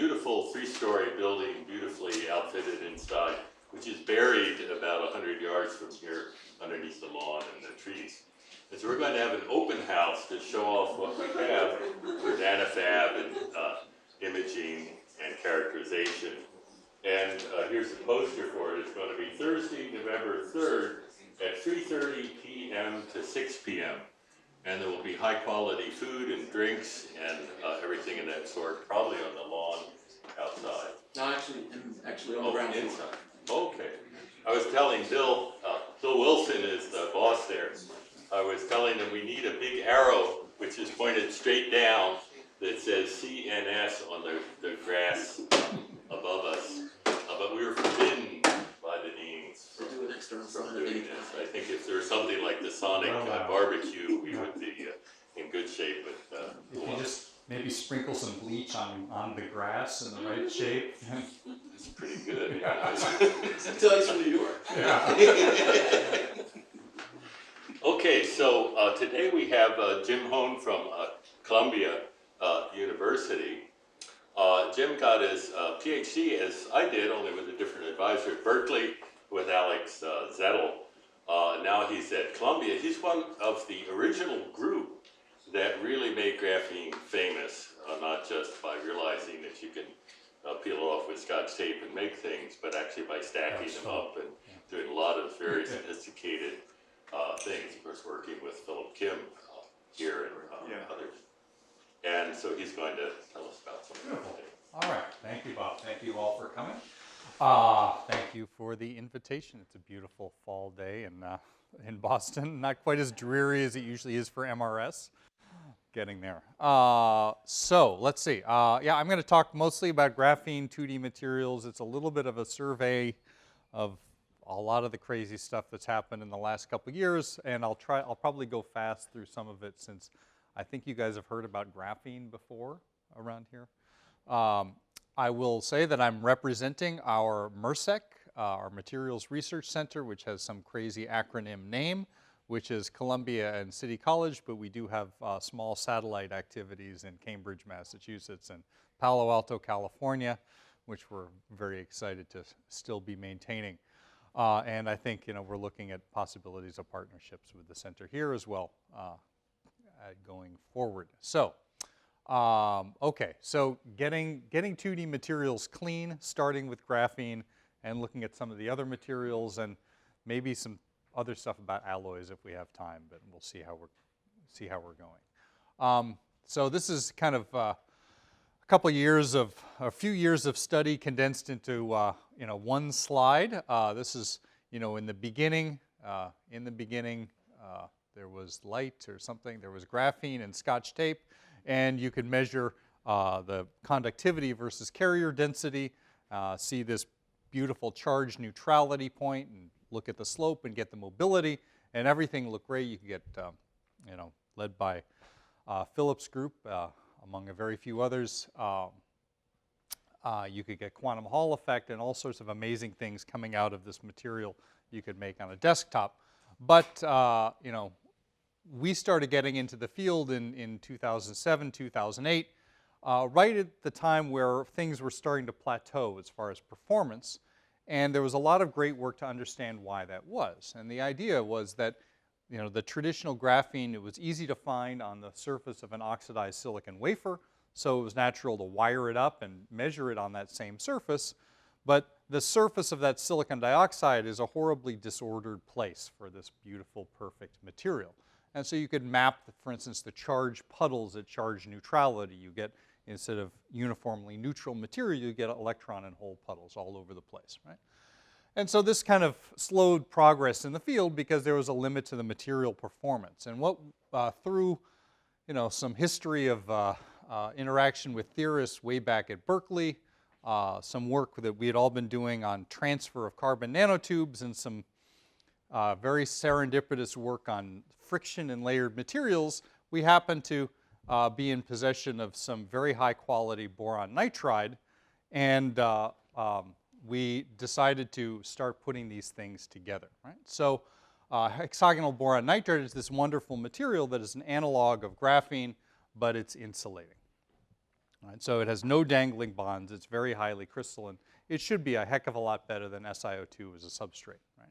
beautiful three-story building, beautifully outfitted inside, which is buried about 100 yards from here underneath the lawn and the trees. And so we're going to have an open house to show off what we have for nanofab and imaging and characterization. And here's the poster for it. It's going to be Thursday, November 3rd at 3:30 p.m. to 6 p.m. And there will be high quality food and drinks and everything of that sort, probably on the lawn outside. No, actually on the ground floor. Inside. Okay. I was telling Bill, Bill Wilson is the boss there. I was telling him we need a big arrow which is pointed straight down that says CNS on the grass above us. But we were forbidden by the deans from doing this. I think if there was something like the Sonic barbecue, we would be in good shape. But if you just maybe sprinkle some bleach on the grass in the right shape. It's pretty good. Yeah. Until he's from New York. Yeah. Okay, so today we have Jim Hone from Columbia University. Jim got his PhD, as I did, only with a different advisor at Berkeley with Alex Zettel. Now he's at Columbia. He's one of the original group that really made graphene famous, not just by realizing that you can peel it off with Scotch tape and make things, but actually by stacking them up and doing a lot of very sophisticated things. Of course, working with Philip Kim here and others. And so he's going to tell us about something. Beautiful. All right. Thank you, Bob. Thank you all for coming. Thank you for the invitation. It's a beautiful fall day in Boston. Not quite as dreary as it usually is for MRS. Getting there. So let's see. Yeah, I'm going to talk mostly about graphene 2D materials. It's a little bit of a survey of a lot of the crazy stuff that's happened in the last couple of years, and I'll probably go fast through some of it since I think you guys have heard about graphene before around here. I will say that I'm representing our MRSEC, our Materials Research Center, which has some crazy acronym name, which is Columbia and City College, but we do have small satellite activities in Cambridge, Massachusetts, and Palo Alto, California, which we're very excited to still be maintaining. And I think we're looking at possibilities of partnerships with the center here as well going forward. So, okay, so getting 2D materials clean, starting with graphene, and looking at some of the other materials, and maybe some other stuff about alloys if we have time, but we'll see how we're going. So this is kind of a few years of study condensed into one slide. This is in the beginning. There was light or something. There was graphene and Scotch tape, and you could measure the conductivity versus carrier density. See this beautiful charge neutrality point, and look at the slope and get the mobility, and everything looked great. You could get, led by Philip's group, among a very few others. You could get quantum Hall effect and all sorts of amazing things coming out of this material you could make on a desktop. But, we started getting into the field in 2007, 2008, right at the time where things were starting to plateau as far as performance. And there was a lot of great work to understand why that was. And the idea was that, the traditional graphene, it was easy to find on the surface of an oxidized silicon wafer, so it was natural to wire it up and measure it on that same surface. But the surface of that silicon dioxide is a horribly disordered place for this beautiful, perfect material. And so you could map, for instance, the charge puddles at charge neutrality. You get, instead of uniformly neutral material, you get electron and hole puddles all over the place, right? And so this kind of slowed progress in the field because there was a limit to the material performance. And what, through some history of interaction with theorists way back at Berkeley, some work that we had all been doing on transfer of carbon nanotubes, and some very serendipitous work on friction in layered materials, we happened to be in possession of some very high quality boron nitride, and we decided to start putting these things together, right? So hexagonal boron nitride is this wonderful material that is an analog of graphene, but it's insulating. Right? So it has no dangling bonds. It's very highly crystalline. It should be a heck of a lot better than SiO2 as a substrate. Right?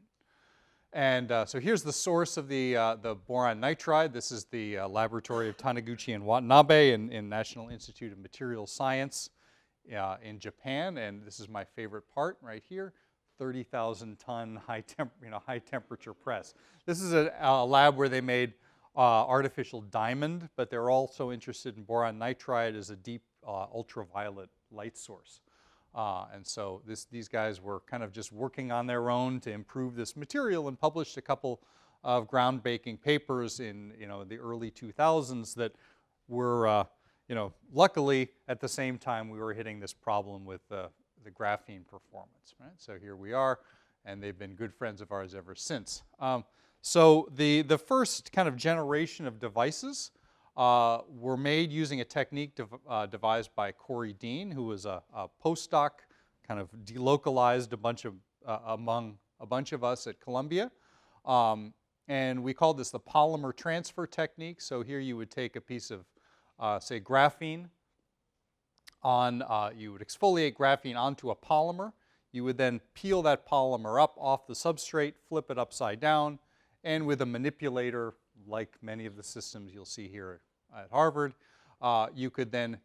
And so here's the source of the boron nitride. This is the laboratory of Taniguchi and Watanabe in National Institute of Materials Science in Japan. And this is my favorite part right here, 30,000 ton high temperature press. This is a lab where they made artificial diamond, but they're also interested in boron nitride as a deep ultraviolet light source. And so these guys were kind of just working on their own to improve this material and published a couple of groundbreaking papers in the early 2000s that were, luckily at the same time we were hitting this problem with the graphene performance. Right? So here we are, and they've been good friends of ours ever since. So the first kind of generation of devices were made using a technique devised by Corey Dean, who was a postdoc, kind of delocalized among a bunch of us at Columbia. And we called this the polymer transfer technique. So here you would take a piece of, say, graphene you would exfoliate graphene onto a polymer. You would then peel that polymer up off the substrate, flip it upside down, and with a manipulator, like many of the systems you'll see here at Harvard, you could then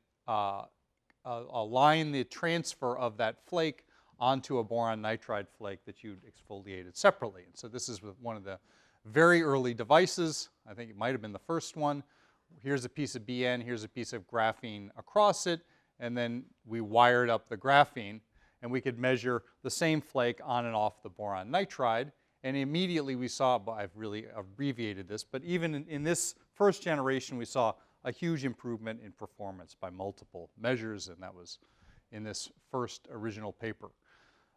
align the transfer of that flake onto a boron nitride flake that you'd exfoliated separately. And so this is one of the very early devices. I think it might have been the first one. Here's a piece of BN, here's a piece of graphene across it, and then we wired up the graphene, and we could measure the same flake on and off the boron nitride. And immediately we saw, I've really abbreviated this, but even in this first generation, we saw a huge improvement in performance by multiple measures, and that was in this first original paper.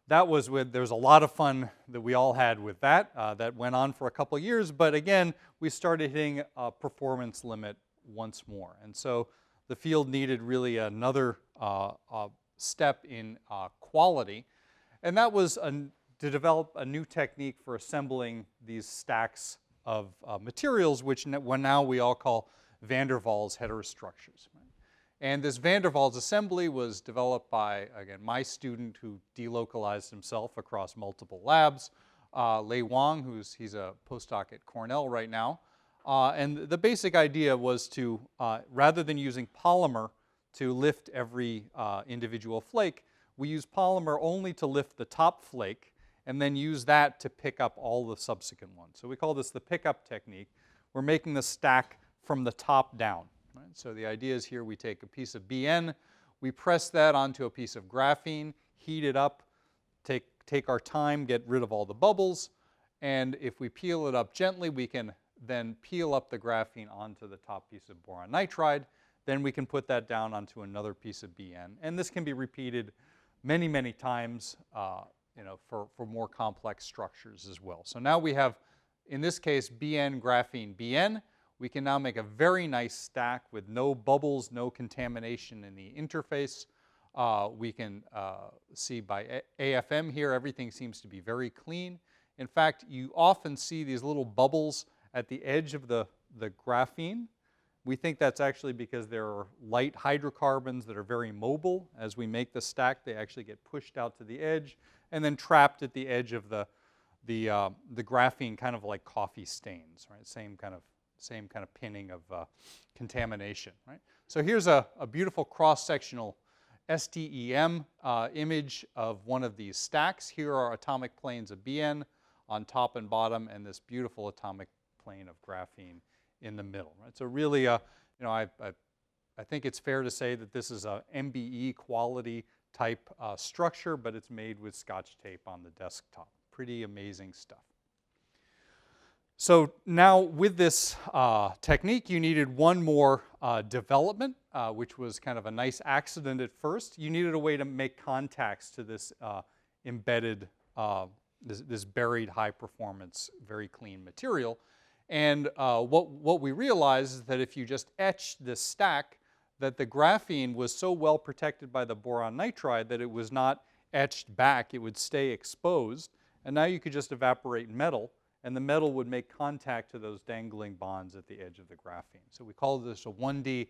There was a lot of fun that we all had with that. That went on for a couple of years, but again, we started hitting a performance limit once more. And so the field needed really another step in quality, and that was to develop a new technique for assembling these stacks of materials, which now we all call van der Waals heterostructures. Right? And this van der Waals assembly was developed by, again, my student who delocalized himself across multiple labs, Lei Wang, he's a postdoc at Cornell right now. And the basic idea was to, rather than using polymer to lift every individual flake, we use polymer only to lift the top flake, and then use that to pick up all the subsequent ones. So we call this the pickup technique. We're making the stack from the top down. Right? So the idea is here we take a piece of BN, we press that onto a piece of graphene, heat it up, take our time, get rid of all the bubbles, and if we peel it up gently, we can then peel up the graphene onto the top piece of boron nitride. Then we can put that down onto another piece of BN. And this can be repeated many, many times for more complex structures as well. So now we have, in this case, BN, graphene, BN. We can now make a very nice stack with no bubbles, no contamination in the interface. We can see by AFM here, everything seems to be very clean. In fact, you often see these little bubbles at the edge of the graphene. We think that's actually because there are light hydrocarbons that are very mobile. As we make the stack, they actually get pushed out to the edge and then trapped at the edge of the graphene, kind of like coffee stains, right? Same kind of pinning of contamination, right? So here's a beautiful cross-sectional STEM image of one of these stacks. Here are atomic planes of BN on top and bottom, and this beautiful atomic plane of graphene in the middle, right? So really, I think it's fair to say that this is a MBE quality type structure, but it's made with Scotch tape on the desktop. Pretty amazing stuff. So now with this technique, you needed one more development, which was kind of a nice accident at first. You needed a way to make contacts to this embedded, this buried high performance, very clean material. And what we realized is that if you just etched this stack, that the graphene was so well protected by the boron nitride that it was not etched back, it would stay exposed. And now you could just evaporate metal, and the metal would make contact to those dangling bonds at the edge of the graphene. So we call this a 1D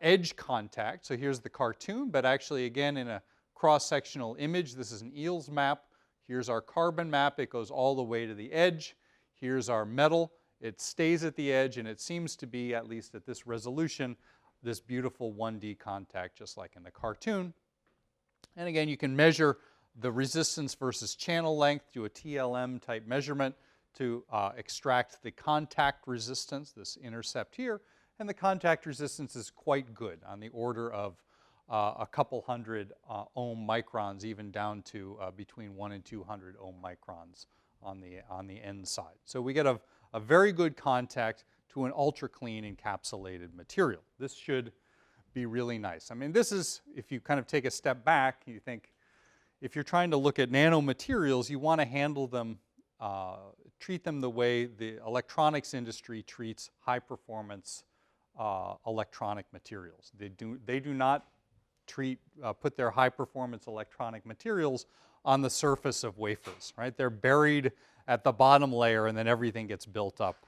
edge contact. So here's the cartoon, but actually again in a cross-sectional image, this is an eels map. Here's our carbon map. It goes all the way to the edge. Here's our metal. It stays at the edge, and it seems to be, at least at this resolution, this beautiful 1D contact, just like in the cartoon. And again, you can measure the resistance versus channel length, do a TLM type measurement to extract the contact resistance, this intercept here. And the contact resistance is quite good, on the order of a couple hundred ohm microns, even down to between 1 and 200 ohm microns on the end side. So we get a very good contact to an ultra-clean encapsulated material. This should be really nice. I mean, this is, if you kind of take a step back, you think, if you're trying to look at nanomaterials, you want to handle them, treat them the way the electronics industry treats high-performance electronic materials. They do not put their high-performance electronic materials on the surface of wafers, right? They're buried at the bottom layer, and then everything gets built up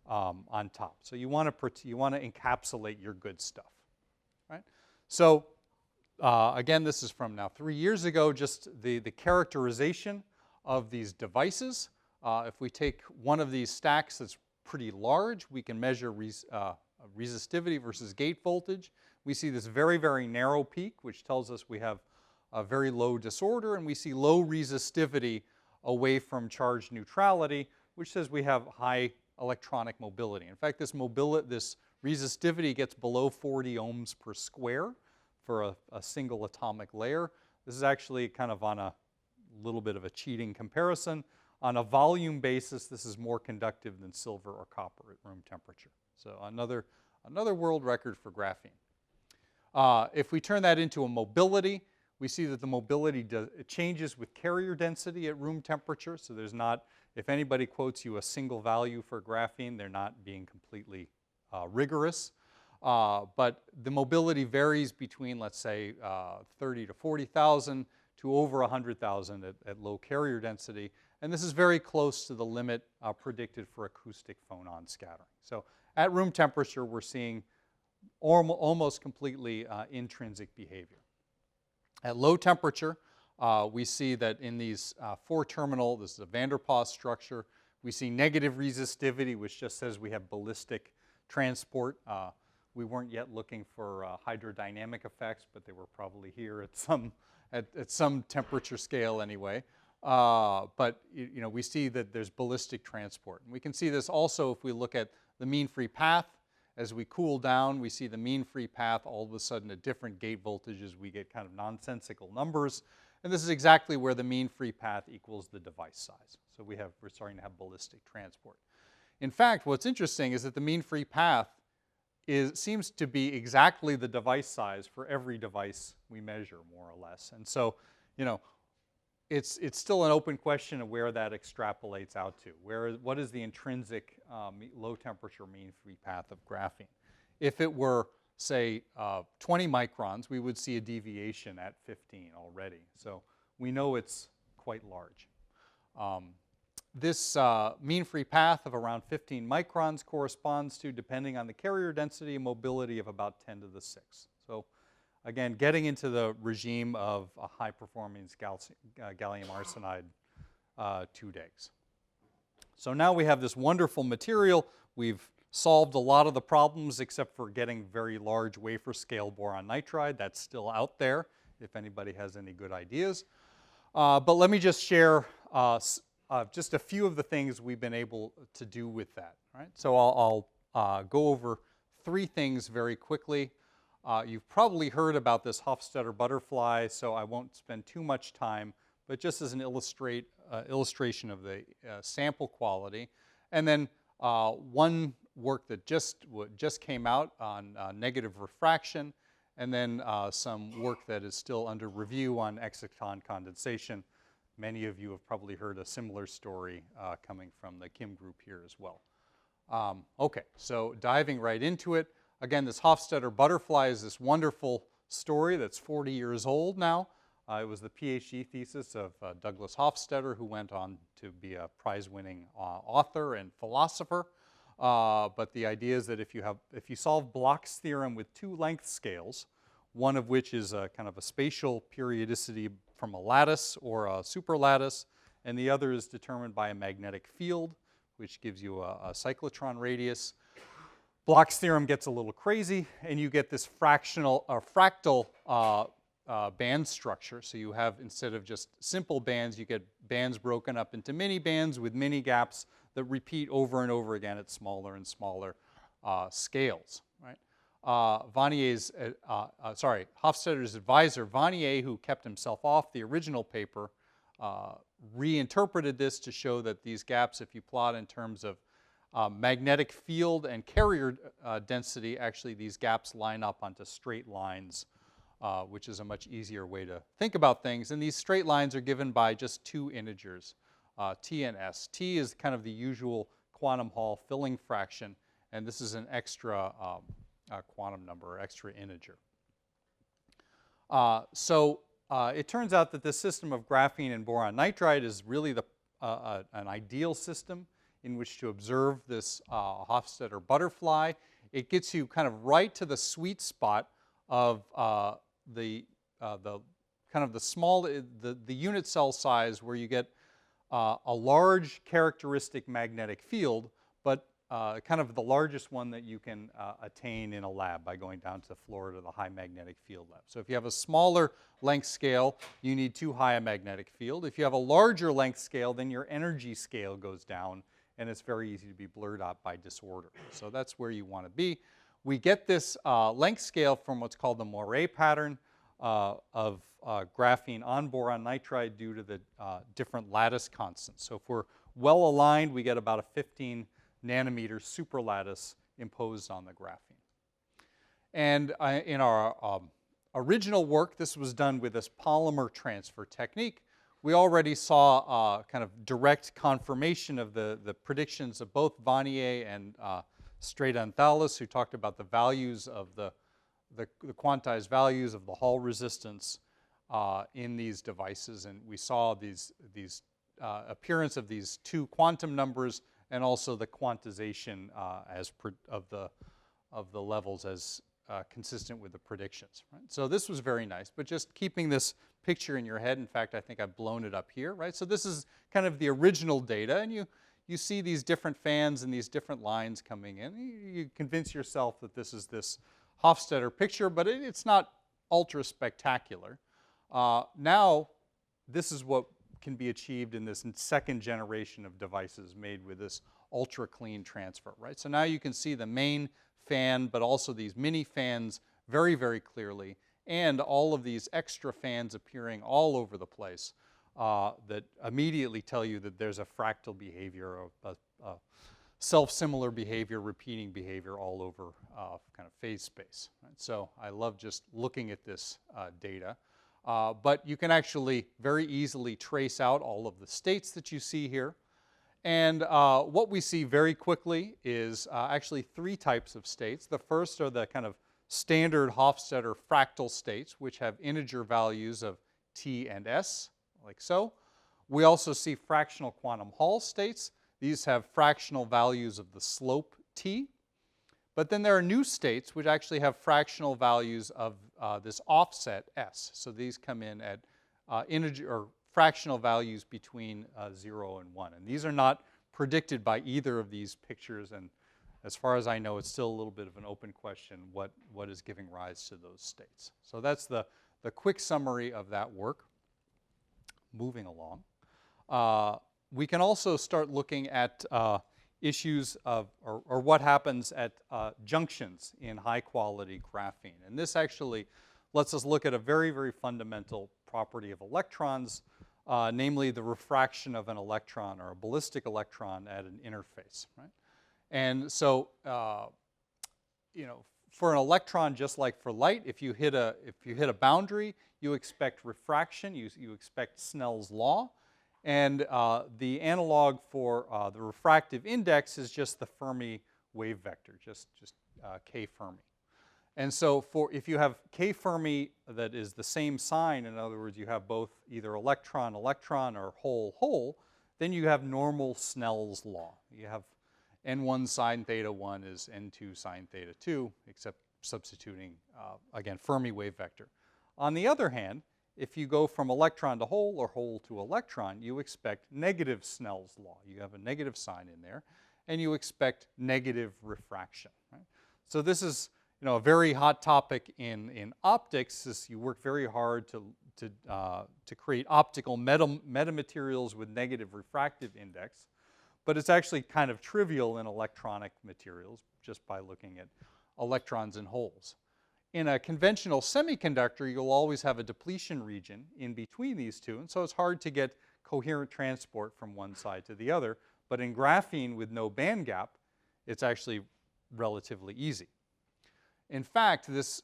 on top. So you want to encapsulate your good stuff, right? So again, this is from now 3 years ago, just the characterization of these devices. If we take one of these stacks that's pretty large, we can measure resistivity versus gate voltage. We see this very, very narrow peak, which tells us we have a very low disorder, and we see low resistivity away from charge neutrality, which says we have high electronic mobility. In fact, this resistivity gets below 40 ohms per square for a single atomic layer. This is actually kind of on a little bit of a cheating comparison. On a volume basis, this is more conductive than silver or copper at room temperature. So another world record for graphene. If we turn that into a mobility, we see that the mobility changes with carrier density at room temperature. So there's not, if anybody quotes you a single value for graphene, they're not being completely rigorous. But the mobility varies between, let's say, 30 to 40,000 to over 100,000 at low carrier density. And this is very close to the limit predicted for acoustic phonon scattering. So at room temperature, we're seeing almost completely intrinsic behavior. At low temperature, we see that in these 4-terminal, this is a van der Waals structure, we see negative resistivity, which just says we have ballistic transport. We weren't yet looking for hydrodynamic effects, but they were probably here at some temperature scale anyway. But we see that there's ballistic transport. And we can see this also if we look at the mean free path. As we cool down, we see the mean free path all of a sudden at different gate voltages. We get kind of nonsensical numbers. And this is exactly where the mean free path equals the device size. So we're starting to have ballistic transport. In fact, what's interesting is that the mean free path seems to be exactly the device size for every device we measure, more or less. And so, it's still an open question of where that extrapolates out to. What is the intrinsic low temperature mean free path of graphene? If it were, say, 20 microns, we would see a deviation at 15 already. So we know it's quite large. This mean free path of around 15 microns corresponds to, depending on the carrier density, a mobility of about 10 to the 6th. So again, getting into the regime of a high-performance gallium arsenide 2-DEGs. So now we have this wonderful material. We've solved a lot of the problems except for getting very large wafer scale boron nitride. That's still out there if anybody has any good ideas. But let me just share just a few of the things we've been able to do with that. Right? So I'll go over 3 things very quickly. You've probably heard about this Hofstadter butterfly, so I won't spend too much time, but just as an illustration of the sample quality. And then one work that just came out on negative refraction, and then some work that is still under review on exciton condensation. Many of you have probably heard a similar story coming from the Kim group here as well. Okay, so diving right into it. Again, this Hofstadter butterfly is this wonderful story that's 40 years old now. It was the PhD thesis of Douglas Hofstadter, who went on to be a prize-winning author and philosopher. But the idea is that if you solve Bloch's theorem with two length scales, one of which is a kind of a spatial periodicity from a lattice or a superlattice, and the other is determined by a magnetic field, which gives you a cyclotron radius. Bloch's theorem gets a little crazy, and you get this fractal band structure. So you have, instead of just simple bands, you get bands broken up into mini bands with mini gaps that repeat over and over again at smaller and smaller scales. Right? Hofstadter's advisor, Vannier, who kept himself off the original paper, reinterpreted this to show that these gaps, if you plot in terms of magnetic field and carrier density, actually these gaps line up onto straight lines, which is a much easier way to think about things. And these straight lines are given by just two integers, T and S. T is kind of the usual quantum Hall filling fraction, and this is an extra quantum number, or extra integer. It turns out that this system of graphene and boron nitride is really an ideal system in which to observe this Hofstadter butterfly. It gets you kind of right to the sweet spot of the unit cell size, where you get a large characteristic magnetic field, but kind of the largest one that you can attain in a lab by going down to Florida to the high magnetic field lab. So if you have a smaller length scale, you need too high a magnetic field. If you have a larger length scale, then your energy scale goes down, and it's very easy to be blurred out by disorder. So that's where you want to be. We get this length scale from what's called the Moiré pattern of graphene on boron nitride due to the different lattice constants. So if we're well aligned, we get about a 15 nanometer superlattice imposed on the graphene. And in our original work, this was done with this polymer transfer technique. We already saw kind of direct confirmation of the predictions of both Vannier and Strait-Anthalis, who talked about the values of the quantized values of the Hall resistance in these devices. And we saw these appearance of these two quantum numbers, and also the quantization of the levels as consistent with the predictions. Right? So this was very nice, but just keeping this picture in your head. In fact, I think I've blown it up here. Right? So this is kind of the original data, and you see these different fans and these different lines coming in. You convince yourself that this is this Hofstadter picture, but it's not ultra spectacular. Now, this is what can be achieved in this second generation of devices made with this ultra-clean transfer, right? So now you can see the main fan, but also these mini fans very, very clearly, and all of these extra fans appearing all over the place that immediately tell you that there's a fractal behavior, a self-similar behavior, repeating behavior all over kind of phase space. Right? So I love just looking at this data. But you can actually very easily trace out all of the states that you see here. And what we see very quickly is actually three types of states. The first are the kind of standard Hofstadter fractal states, which have integer values of T and S, like so. We also see fractional quantum Hall states. These have fractional values of the slope T. But then there are new states which actually have fractional values of this offset S. So these come in at integer or fractional values between 0 and 1. And these are not predicted by either of these pictures. And as far as I know, it's still a little bit of an open question what is giving rise to those states. So that's the quick summary of that work. Moving along. We can also start looking at issues of, or what happens at junctions in high-quality graphene. And this actually lets us look at a very, very fundamental property of electrons, namely the refraction of an electron or a ballistic electron at an interface. Right? And so, for an electron, just like for light, if you hit a boundary, you expect refraction. You expect Snell's law. And the analog for the refractive index is just the Fermi wave vector, just K Fermi. And so if you have K Fermi that is the same sign, in other words, you have both either electron, electron, or hole, hole, then you have normal Snell's law. You have, N1 sine theta 1 is N2 sine theta 2, except substituting, again, Fermi wave vector. On the other hand, if you go from electron to hole or hole to electron, you expect negative Snell's law. You have a negative sign in there, and you expect negative refraction. Right? So this is, a very hot topic in optics. Is you work very hard to create optical metamaterials with negative refractive index, but it's actually kind of trivial in electronic materials just by looking at electrons and holes. In a conventional semiconductor, you'll always have a depletion region in between these two, and so it's hard to get coherent transport from one side to the other. But in graphene with no band gap, it's actually relatively easy. In fact, this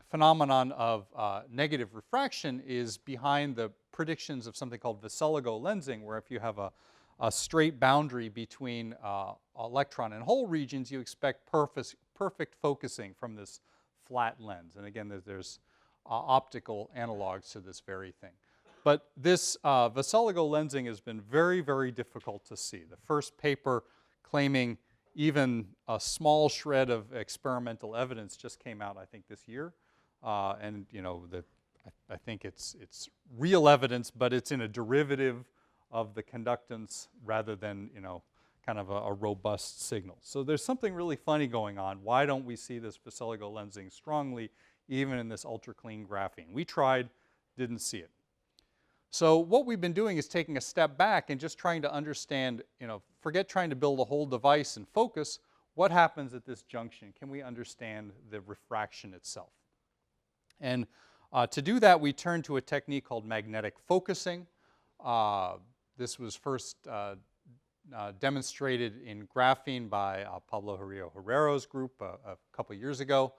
phenomenon of negative refraction is behind the predictions of something called Veseligo lensing, where if you have a straight boundary between electron and hole regions, you expect perfect focusing from this flat lens. And again, there's optical analogs to this very thing. But this Veseligo lensing has been very, very difficult to see. The first paper claiming even a small shred of experimental evidence just came out, I think, this year. And I think it's real evidence, but it's in a derivative of the conductance rather than, kind of a robust signal. So there's something really funny going on. Why don't we see this Veseligo lensing strongly even in this ultra-clean graphene? We tried, didn't see it. So what we've been doing is taking a step back and just trying to understand, forget trying to build a whole device and focus. What happens at this junction? Can we understand the refraction itself? And to do that, we turned to a technique called magnetic focusing. This was first demonstrated in graphene by Pablo Herrero's group a couple years ago.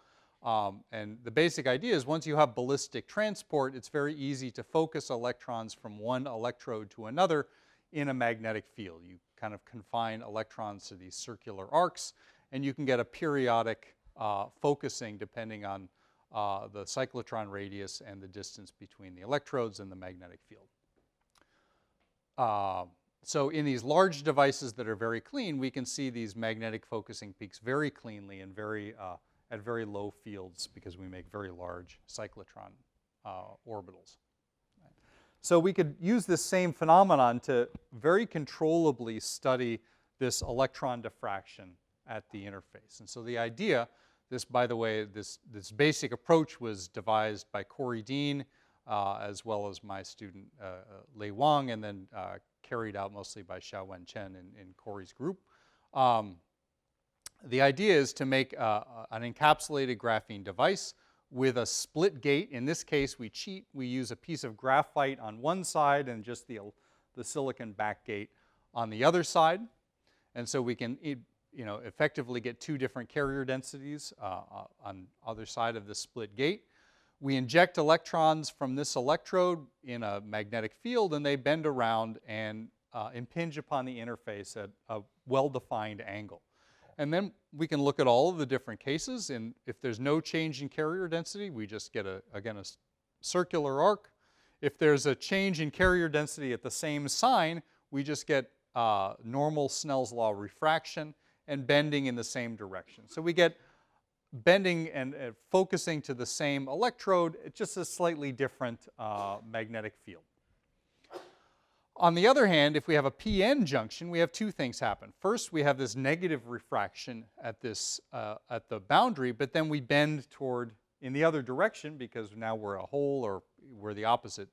And the basic idea is once you have ballistic transport, it's very easy to focus electrons from one electrode to another in a magnetic field. You kind of confine electrons to these circular arcs, and you can get a periodic focusing depending on the cyclotron radius and the distance between the electrodes and the magnetic field. So in these large devices that are very clean, we can see these magnetic focusing peaks very cleanly and at very low fields because we make very large cyclotron orbitals. So we could use this same phenomenon to very controllably study this electron diffraction at the interface. And so the idea, by the way, this basic approach was devised by Corey Dean as well as my student Lei Wang, and then carried out mostly by Xiaowen Chen in Corey's group. The idea is to make an encapsulated graphene device with a split gate. In this case, we cheat. We use a piece of graphite on one side and just the silicon back gate on the other side. And so we can effectively get two different carrier densities on either side of the split gate. We inject electrons from this electrode in a magnetic field, and they bend around and impinge upon the interface at a well-defined angle. And then we can look at all of the different cases, and if there's no change in carrier density, we just get, again, a circular arc. If there's a change in carrier density at the same sign, we just get normal Snell's law refraction and bending in the same direction. So we get bending and focusing to the same electrode, it's just a slightly different magnetic field. On the other hand, if we have a PN junction, we have two things happen. First, we have this negative refraction at the boundary, but then we bend toward in the other direction because now we're a hole or we're the opposite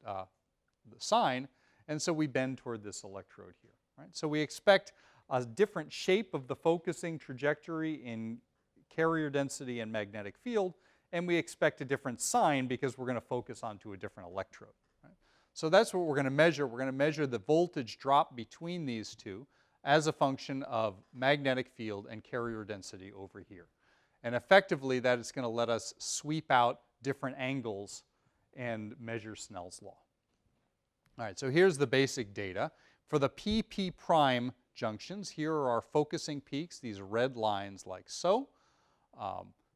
sign, and so we bend toward this electrode here. Right? So we expect a different shape of the focusing trajectory in carrier density and magnetic field, and we expect a different sign because we're going to focus onto a different electrode. Right? So that's what we're going to measure. We're going to measure the voltage drop between these two as a function of magnetic field and carrier density over here. And effectively, that is going to let us sweep out different angles and measure Snell's law. All right, so here's the basic data. For the PP prime junctions, here are our focusing peaks, these red lines like so.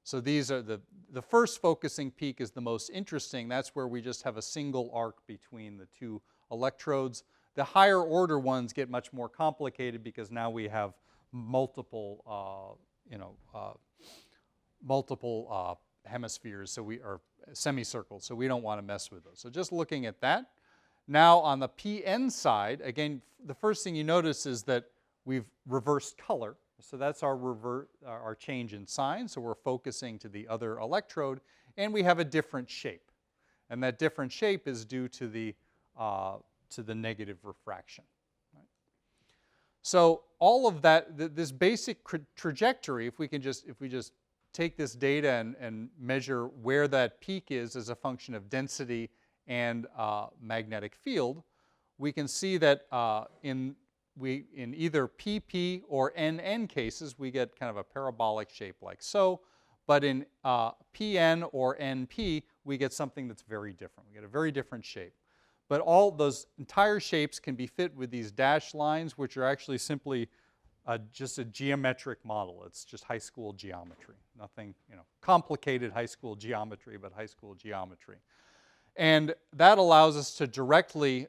So these are the first focusing peak is the most interesting. That's where we just have a single arc between the two electrodes. The higher order ones get much more complicated because now we have multiple, multiple hemispheres, so we are semicircles, so we don't want to mess with those. So just looking at that. Now on the PN side, again, the first thing you notice is that we've reversed color. So that's our change in sign. So we're focusing to the other electrode, and we have a different shape. And that different shape is due to the negative refraction. Right? So all of that, this basic trajectory, if we just take this data and measure where that peak is as a function of density and magnetic field, we can see that in either PP or NN cases, we get kind of a parabolic shape like so. But in PN or NP, we get something that's very different. We get a very different shape. But all those entire shapes can be fit with these dashed lines, which are actually simply just a geometric model. It's just high school geometry. Nothing, complicated high school geometry, but high school geometry. And that allows us to directly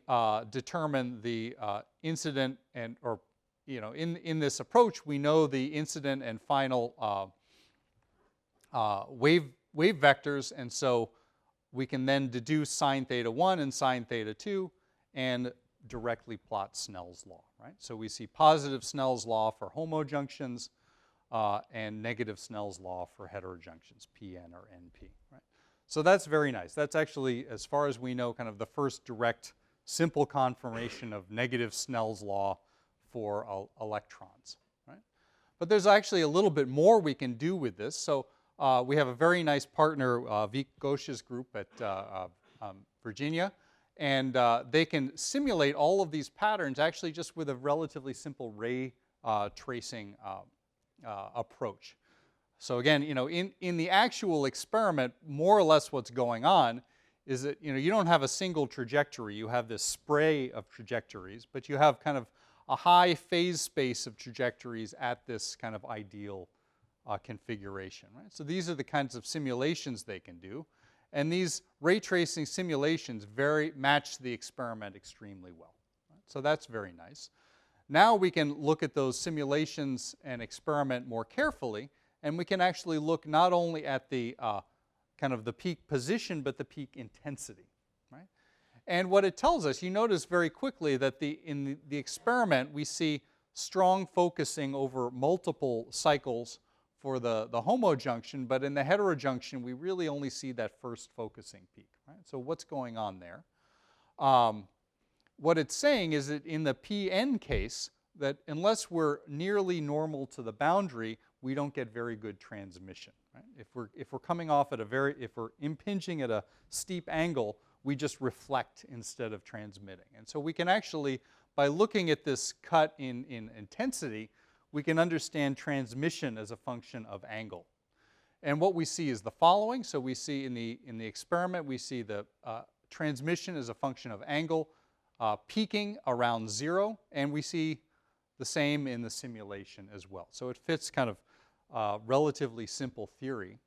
determine the incident in this approach, we know the incident and final wave vectors, and so we can then deduce sine theta 1 and sine theta 2 and directly plot Snell's law, right? So we see positive Snell's law for homojunctions and negative Snell's law for heterojunctions, PN or NP, right? So that's very nice. That's actually, as far as we know, kind of the first direct, simple confirmation of negative Snell's law for electrons, right? But there's actually a little bit more we can do with this. So we have a very nice partner, Vic Ghosh's group at Virginia, and they can simulate all of these patterns actually just with a relatively simple ray tracing approach. So again, in the actual experiment, more or less what's going on is that, you don't have a single trajectory. You have this spray of trajectories, but you have kind of a high phase space of trajectories at this kind of ideal configuration, right? So these are the kinds of simulations they can do. And these ray tracing simulations match the experiment extremely well. Right? So that's very nice. Now we can look at those simulations and experiment more carefully, and we can actually look not only at the kind of the peak position, but the peak intensity, right? And what it tells us, you notice very quickly that in the experiment, we see strong focusing over multiple cycles for the homojunction, but in the heterojunction, we really only see that first focusing peak, right? So what's going on there? What it's saying is that in the PN case, that unless we're nearly normal to the boundary, we don't get very good transmission, right? If we're coming off at if we're impinging at a steep angle, we just reflect instead of transmitting. And so we can actually, by looking at this cut in intensity, we can understand transmission as a function of angle. And what we see is the following. So we see in the experiment, we see the transmission as a function of angle, peaking around 0, and we see the same in the simulation as well. So it fits kind of relatively simple theory.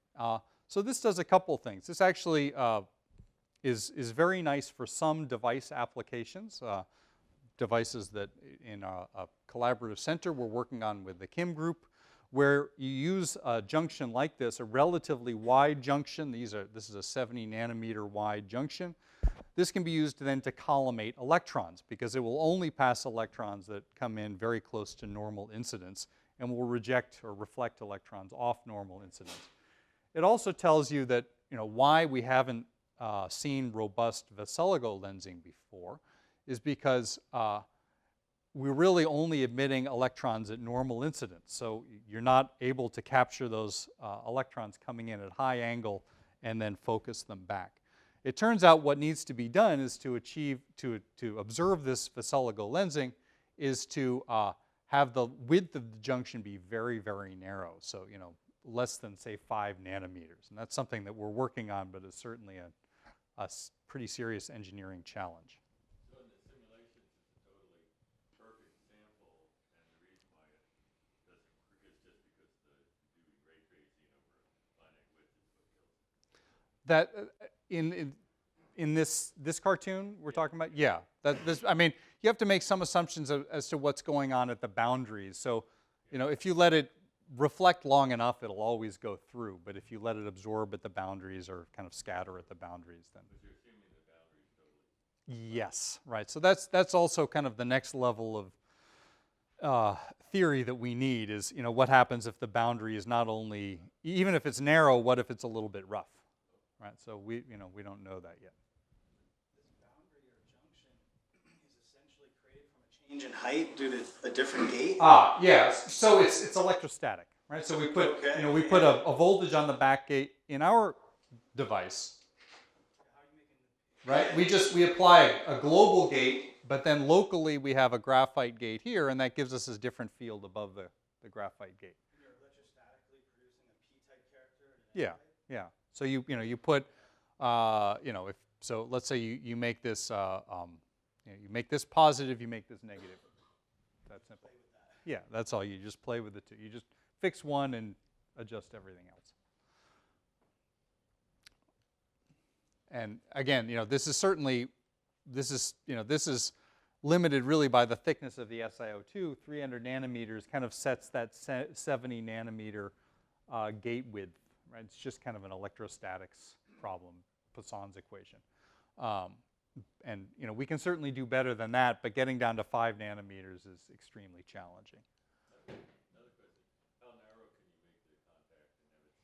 So this does a couple things. This actually is very nice for some device applications, devices that in a collaborative center we're working on with the Kim group, where you use a junction like this, a relatively wide junction. This is a 70 nanometer wide junction. This can be used then to collimate electrons, because it will only pass electrons that come in very close to normal incidence and will reject or reflect electrons off normal incidence. It also tells you that why we haven't seen robust Veseligo lensing before is because we're really only emitting electrons at normal incidence. So you're not able to capture those electrons coming in at high angle and then focus them back. It turns out what needs to be done is to observe this Veseligo lensing is to have the width of the junction be very, very narrow. So, less than, say, 5 nanometers. And that's something that we're working on, but is certainly a pretty serious engineering challenge. So in the simulations, it's a totally perfect sample, and the reason why it doesn't work is just because doing ray tracing over a finite width is what kills it. That in this cartoon we're talking about, yeah. I mean, you have to make some assumptions as to what's going on at the boundaries. So, if you let it reflect long enough, it'll always go through. But if you let it absorb at the boundaries or kind of scatter at the boundaries, then. Yes, right. So that's also kind of the next level of theory that we need is, what happens if the boundary is not only, even if it's narrow, what if it's a little bit rough, right? So we don't know that yet. This boundary or junction is essentially created from a change in height due to a different gate? Yeah. So it's electrostatic, right? So we put, we put a voltage on the back gate in our device. Right? We apply a global gate, but then locally we have a graphite gate here, and that gives us a different field above the graphite gate. You're electrostatically producing a p-type character? Yeah, yeah. So you put, so let's say you make this, you make this positive, you make this negative. That's simple. Yeah, that's all. You just play with the two. You just fix one and adjust everything else. And again, this is limited really by the thickness of the SiO2. 300 nanometers kind of sets that 70 nanometer gate width, right? It's just kind of an electrostatics problem, Poisson's equation. And we can certainly do better than that, but getting down to 5 nanometers is extremely challenging. Another question: how narrow can you make the contact and have it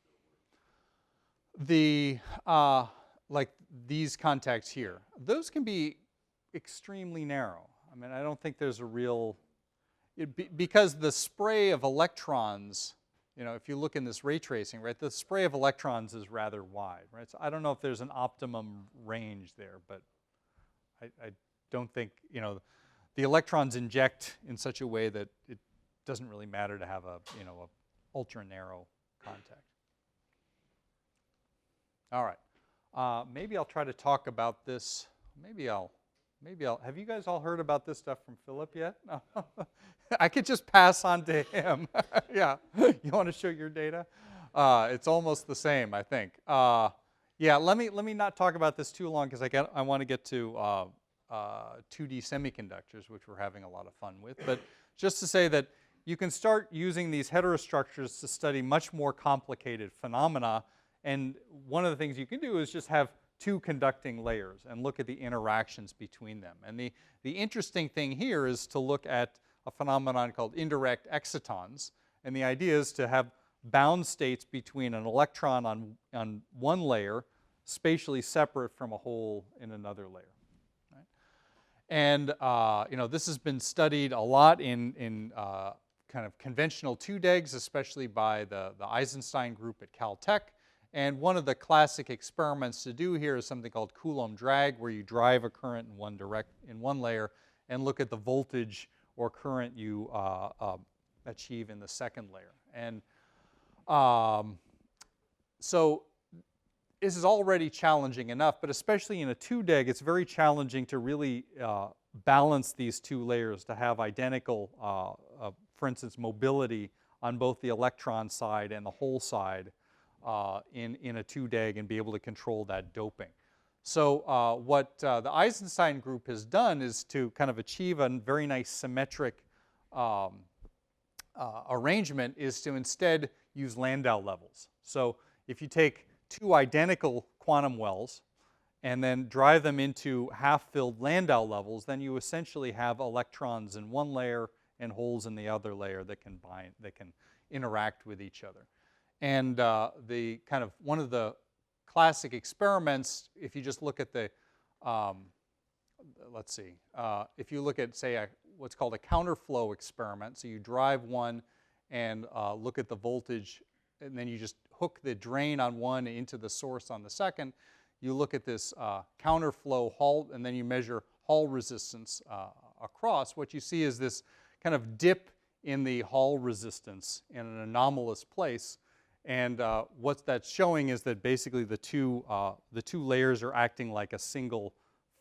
still work? Like these contacts here, those can be extremely narrow. I mean, I don't think there's a real, because the spray of electrons, if you look in this ray tracing, right, the spray of electrons is rather wide, right? So I don't know if there's an optimum range there, but I don't think, the electrons inject in such a way that it doesn't really matter to have a ultra narrow contact. All right. Maybe I'll try to talk about this. Maybe I'll. Have you guys all heard about this stuff from Philip yet? No. I could just pass on to him. Yeah. You want to show your data? It's almost the same, I think. Yeah. Let me not talk about this too long because I want to get to 2D semiconductors, which we're having a lot of fun with. But just to say that you can start using these heterostructures to study much more complicated phenomena. And one of the things you can do is just have two conducting layers and look at the interactions between them. And the interesting thing here is to look at a phenomenon called indirect excitons. And the idea is to have bound states between an electron on one layer spatially separate from a hole in another layer. Right? And this has been studied a lot in kind of conventional 2DEGs, especially by the Eisenstein group at Caltech. And one of the classic experiments to do here is something called Coulomb drag, where you drive a current in one layer and look at the voltage or current you achieve in the second layer. And so this is already challenging enough, but especially in a 2DEG, it's very challenging to really balance these two layers, to have identical, for instance, mobility on both the electron side and the hole side. In a 2DEG and be able to control that doping. So what the Eisenstein group has done is to kind of achieve a very nice symmetric arrangement is to instead use Landau levels. So if you take two identical quantum wells and then drive them into half-filled Landau levels, then you essentially have electrons in one layer and holes in the other layer that can interact with each other. And the kind of one of the classic experiments, if you just look at the, let's see, if you look at, say, what's called a counterflow experiment, so you drive one and look at the voltage, and then you just hook the drain on one into the source on the second, you look at this counterflow Hall, and then you measure Hall resistance across. What you see is this kind of dip in the Hall resistance in an anomalous place. And what that's showing is that basically the two layers are acting like a single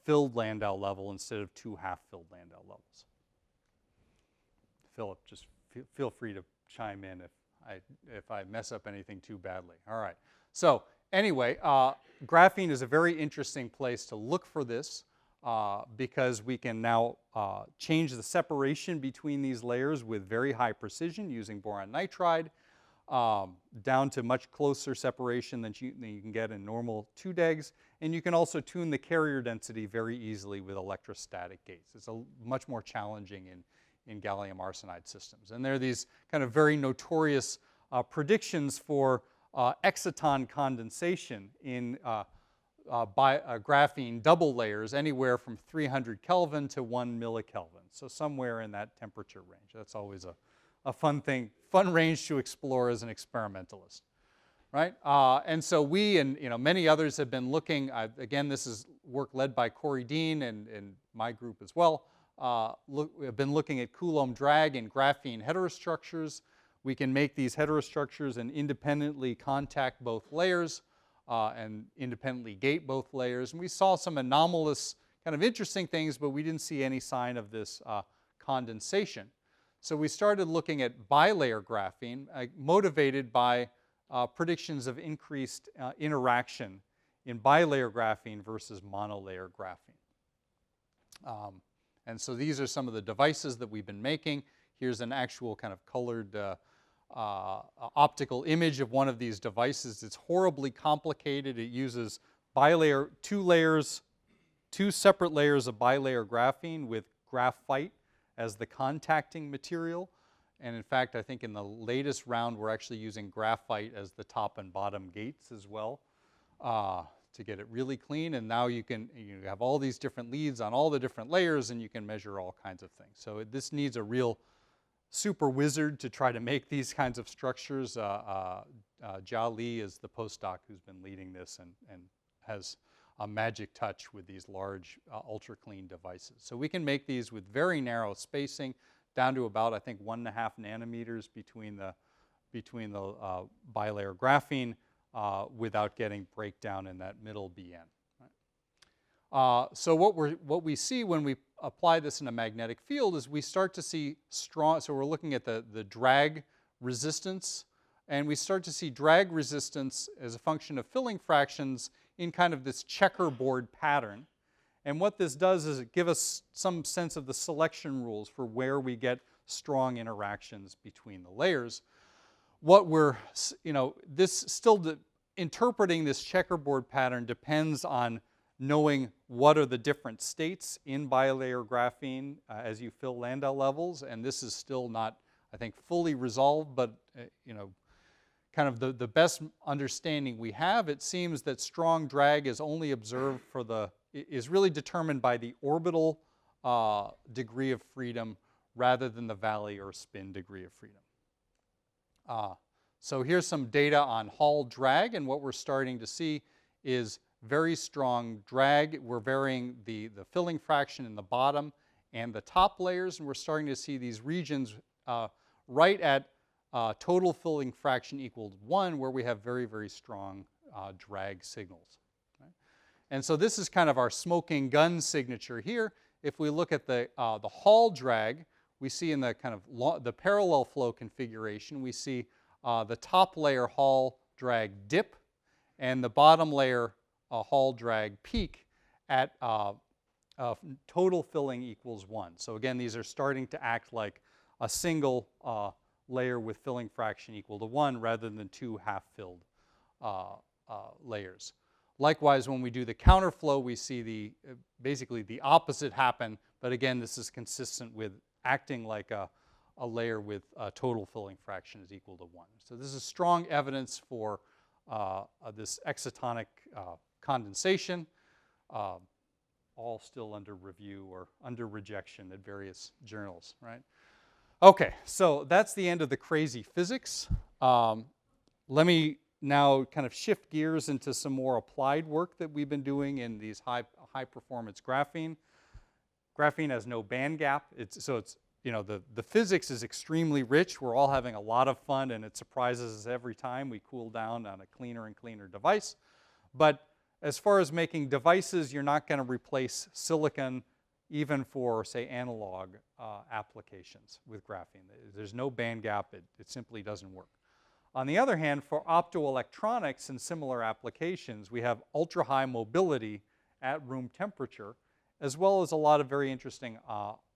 filled Landau level instead of two half-filled Landau levels. Philip, just feel free to chime in if I mess up anything too badly. All right. So anyway, graphene is a very interesting place to look for this because we can now change the separation between these layers with very high precision using boron nitride down to much closer separation than you can get in normal 2-degs. And you can also tune the carrier density very easily with electrostatic gates. It's much more challenging in gallium arsenide systems. And there are these kind of very notorious predictions for exciton condensation in graphene double layers, anywhere from 300 Kelvin to 1 millikelvin. So somewhere in that temperature range. That's always a fun range to explore as an experimentalist, right? And so we and many others have been looking. Again, this is work led by Corey Dean and my group as well. We've been looking at Coulomb drag in graphene heterostructures. We can make these heterostructures and independently contact both layers and independently gate both layers. And we saw some anomalous kind of interesting things, but we didn't see any sign of this condensation. So we started looking at bilayer graphene, motivated by predictions of increased interaction in bilayer graphene versus monolayer graphene. And so these are some of the devices that we've been making. Here's an actual kind of colored optical image of one of these devices. It's horribly complicated. It uses bilayer, two separate layers of bilayer graphene with graphite as the contacting material. And in fact, I think in the latest round, we're actually using graphite as the top and bottom gates as well to get it really clean. And now you have all these different leads on all the different layers, and you can measure all kinds of things. So this needs a real super wizard to try to make these kinds of structures. Jia Li is the postdoc who's been leading this and has a magic touch with these large ultra-clean devices. So we can make these with very narrow spacing, down to about, I think, 1.5 nanometers between the bilayer graphene without getting breakdown in that middle BN. Right? So what we see when we apply this in a magnetic field is we start to see strong, so we're looking at the drag resistance, and we start to see drag resistance as a function of filling fractions in kind of this checkerboard pattern. And what this does is it gives us some sense of the selection rules for where we get strong interactions between the layers. What we're, interpreting this checkerboard pattern depends on knowing what are the different states in bilayer graphene as you fill Landau levels. And this is still not, I think, fully resolved, but kind of the best understanding we have, it seems that strong drag is only observed is really determined by the orbital degree of freedom rather than the valley or spin degree of freedom. So here's some data on Hall drag, and what we're starting to see is very strong drag. We're varying the filling fraction in the bottom and the top layers, and we're starting to see these regions right at total filling fraction equals 1, where we have very, very strong drag signals. Right? And so this is kind of our smoking gun signature here. If we look at the Hall drag, we see in the kind of the parallel flow configuration, we see the top layer Hall drag dip and the bottom layer Hall drag peak at total filling equals 1. So again, these are starting to act like a single layer with filling fraction equal to 1 rather than 2 half-filled layers. Likewise, when we do the counterflow, we see basically the opposite happen, but again, this is consistent with acting like a layer with total filling fraction is equal to 1. So this is strong evidence for this excitonic condensation, all still under review or under rejection at various journals, right? Okay, so that's the end of the crazy physics. Let me now kind of shift gears into some more applied work that we've been doing in these high performance graphene. Graphene has no band gap. The physics is extremely rich. We're all having a lot of fun, and it surprises us every time we cool down on a cleaner and cleaner device. But as far as making devices, you're not going to replace silicon even for, say, analog applications with graphene. There's no band gap. It simply doesn't work. On the other hand, for optoelectronics and similar applications, we have ultra-high mobility at room temperature, as well as a lot of very interesting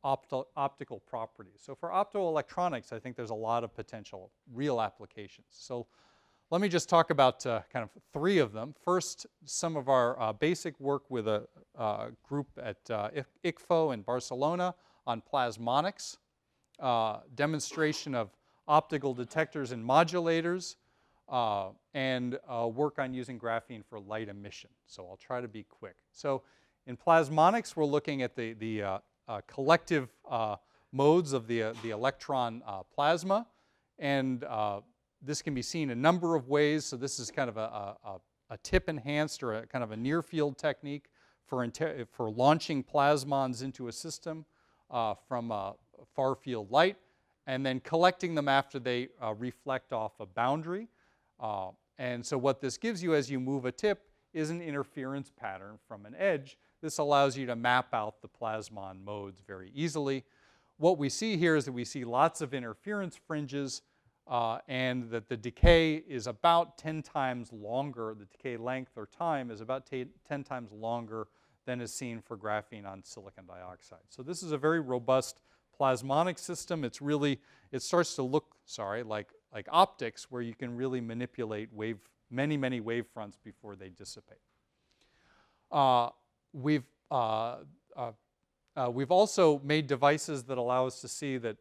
optical properties. So for optoelectronics, I think there's a lot of potential real applications. So let me just talk about kind of 3 of them. First, some of our basic work with a group at ICFO in Barcelona on plasmonics, demonstration of optical detectors and modulators, and work on using graphene for light emission. So I'll try to be quick. So in plasmonics, we're looking at the collective modes of the electron plasma, and this can be seen a number of ways. So this is kind of a tip-enhanced or a kind of a near-field technique for launching plasmons into a system from far-field light, and then collecting them after they reflect off a boundary. And so what this gives you as you move a tip is an interference pattern from an edge. This allows you to map out the plasmon modes very easily. What we see here is that we see lots of interference fringes, and that the decay is about 10 times longer. The decay length or time is about 10 times longer than is seen for graphene on silicon dioxide. So this is a very robust plasmonic system. It starts to look, like optics, where you can really manipulate many wave fronts before they dissipate. We've also made devices that allow us to see that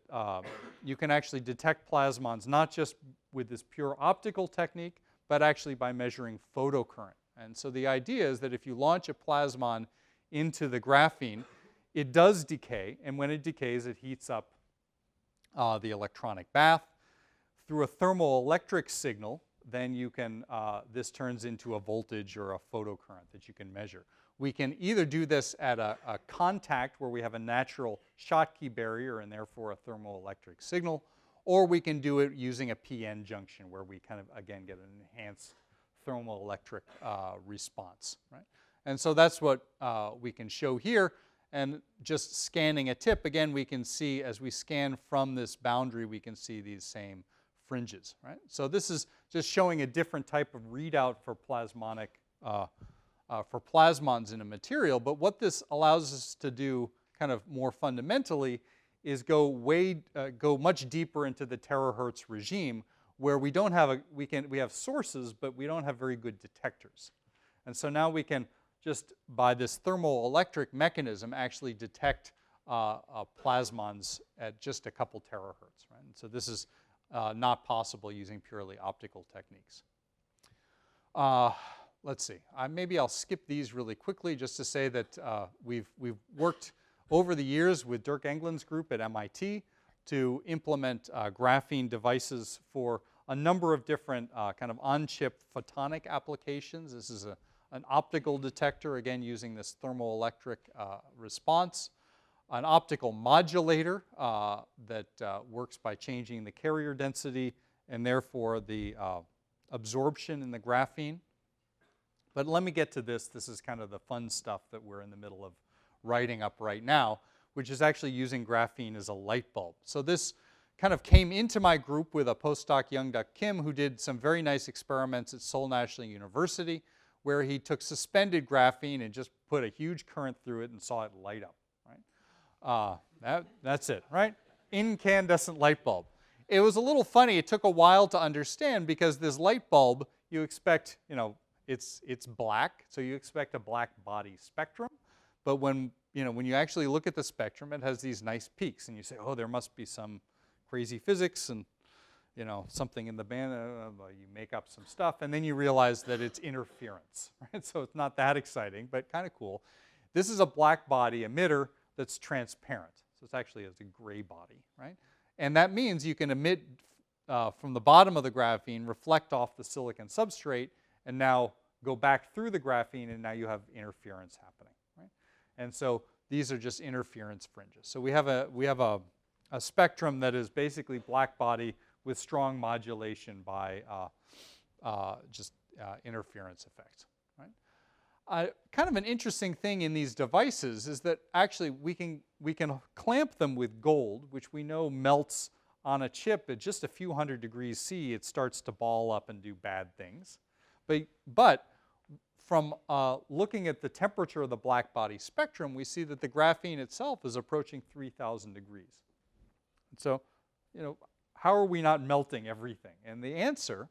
you can actually detect plasmons not just with this pure optical technique, but actually by measuring photocurrent. And so the idea is that if you launch a plasmon into the graphene, it does decay, and when it decays, it heats up the electronic bath. Through a thermoelectric signal, then you can, this turns into a voltage or a photocurrent that you can measure. We can either do this at a contact where we have a natural Schottky barrier and therefore a thermoelectric signal, or we can do it using a PN junction where we kind of, again, get an enhanced thermoelectric response, right? And so that's what we can show here. And just scanning a tip, again, we can see as we scan from this boundary, we can see these same fringes, right? So this is just showing a different type of readout for plasmonic, for plasmons in a material. But what this allows us to do kind of more fundamentally is go much deeper into the terahertz regime, where we don't have we have sources, but we don't have very good detectors. And so now we can just by this thermoelectric mechanism actually detect plasmons at just a couple terahertz, right? And so this is not possible using purely optical techniques. Let's see. Maybe I'll skip these really quickly just to say that we've worked over the years with Dirk England's group at MIT to implement graphene devices for a number of different kind of on-chip photonic applications. This is an optical detector, again, using this thermoelectric response. An optical modulator that works by changing the carrier density and therefore the absorption in the graphene. But let me get to this. This is kind of the fun stuff that we're in the middle of writing up right now, which is actually using graphene as a light bulb. So this kind of came into my group with a postdoc, Young-Duk Kim, who did some very nice experiments at Seoul National University, where he took suspended graphene and just put a huge current through it and saw it light up, right? That's it, right? Incandescent light bulb. It was a little funny. It took a while to understand because this light bulb, you expect, it's black, so you expect a black body spectrum. But when you actually look at the spectrum, it has these nice peaks, and you say, oh, there must be some crazy physics and something in the band. You make up some stuff, and then you realize that it's interference, right? So it's not that exciting, but kind of cool. This is a black body emitter that's transparent. So it's actually a gray body, right? And that means you can emit from the bottom of the graphene, reflect off the silicon substrate, and now go back through the graphene, and now you have interference happening, right? And so these are just interference fringes. So we have a spectrum that is basically black body with strong modulation by interference effects, right? Kind of an interesting thing in these devices is that actually we can clamp them with gold, which we know melts on a chip at just a few hundred degrees C, it starts to ball up and do bad things. But from looking at the temperature of the black body spectrum, we see that the graphene itself is approaching 3,000 degrees. So, you know, how are we not melting everything? And the answer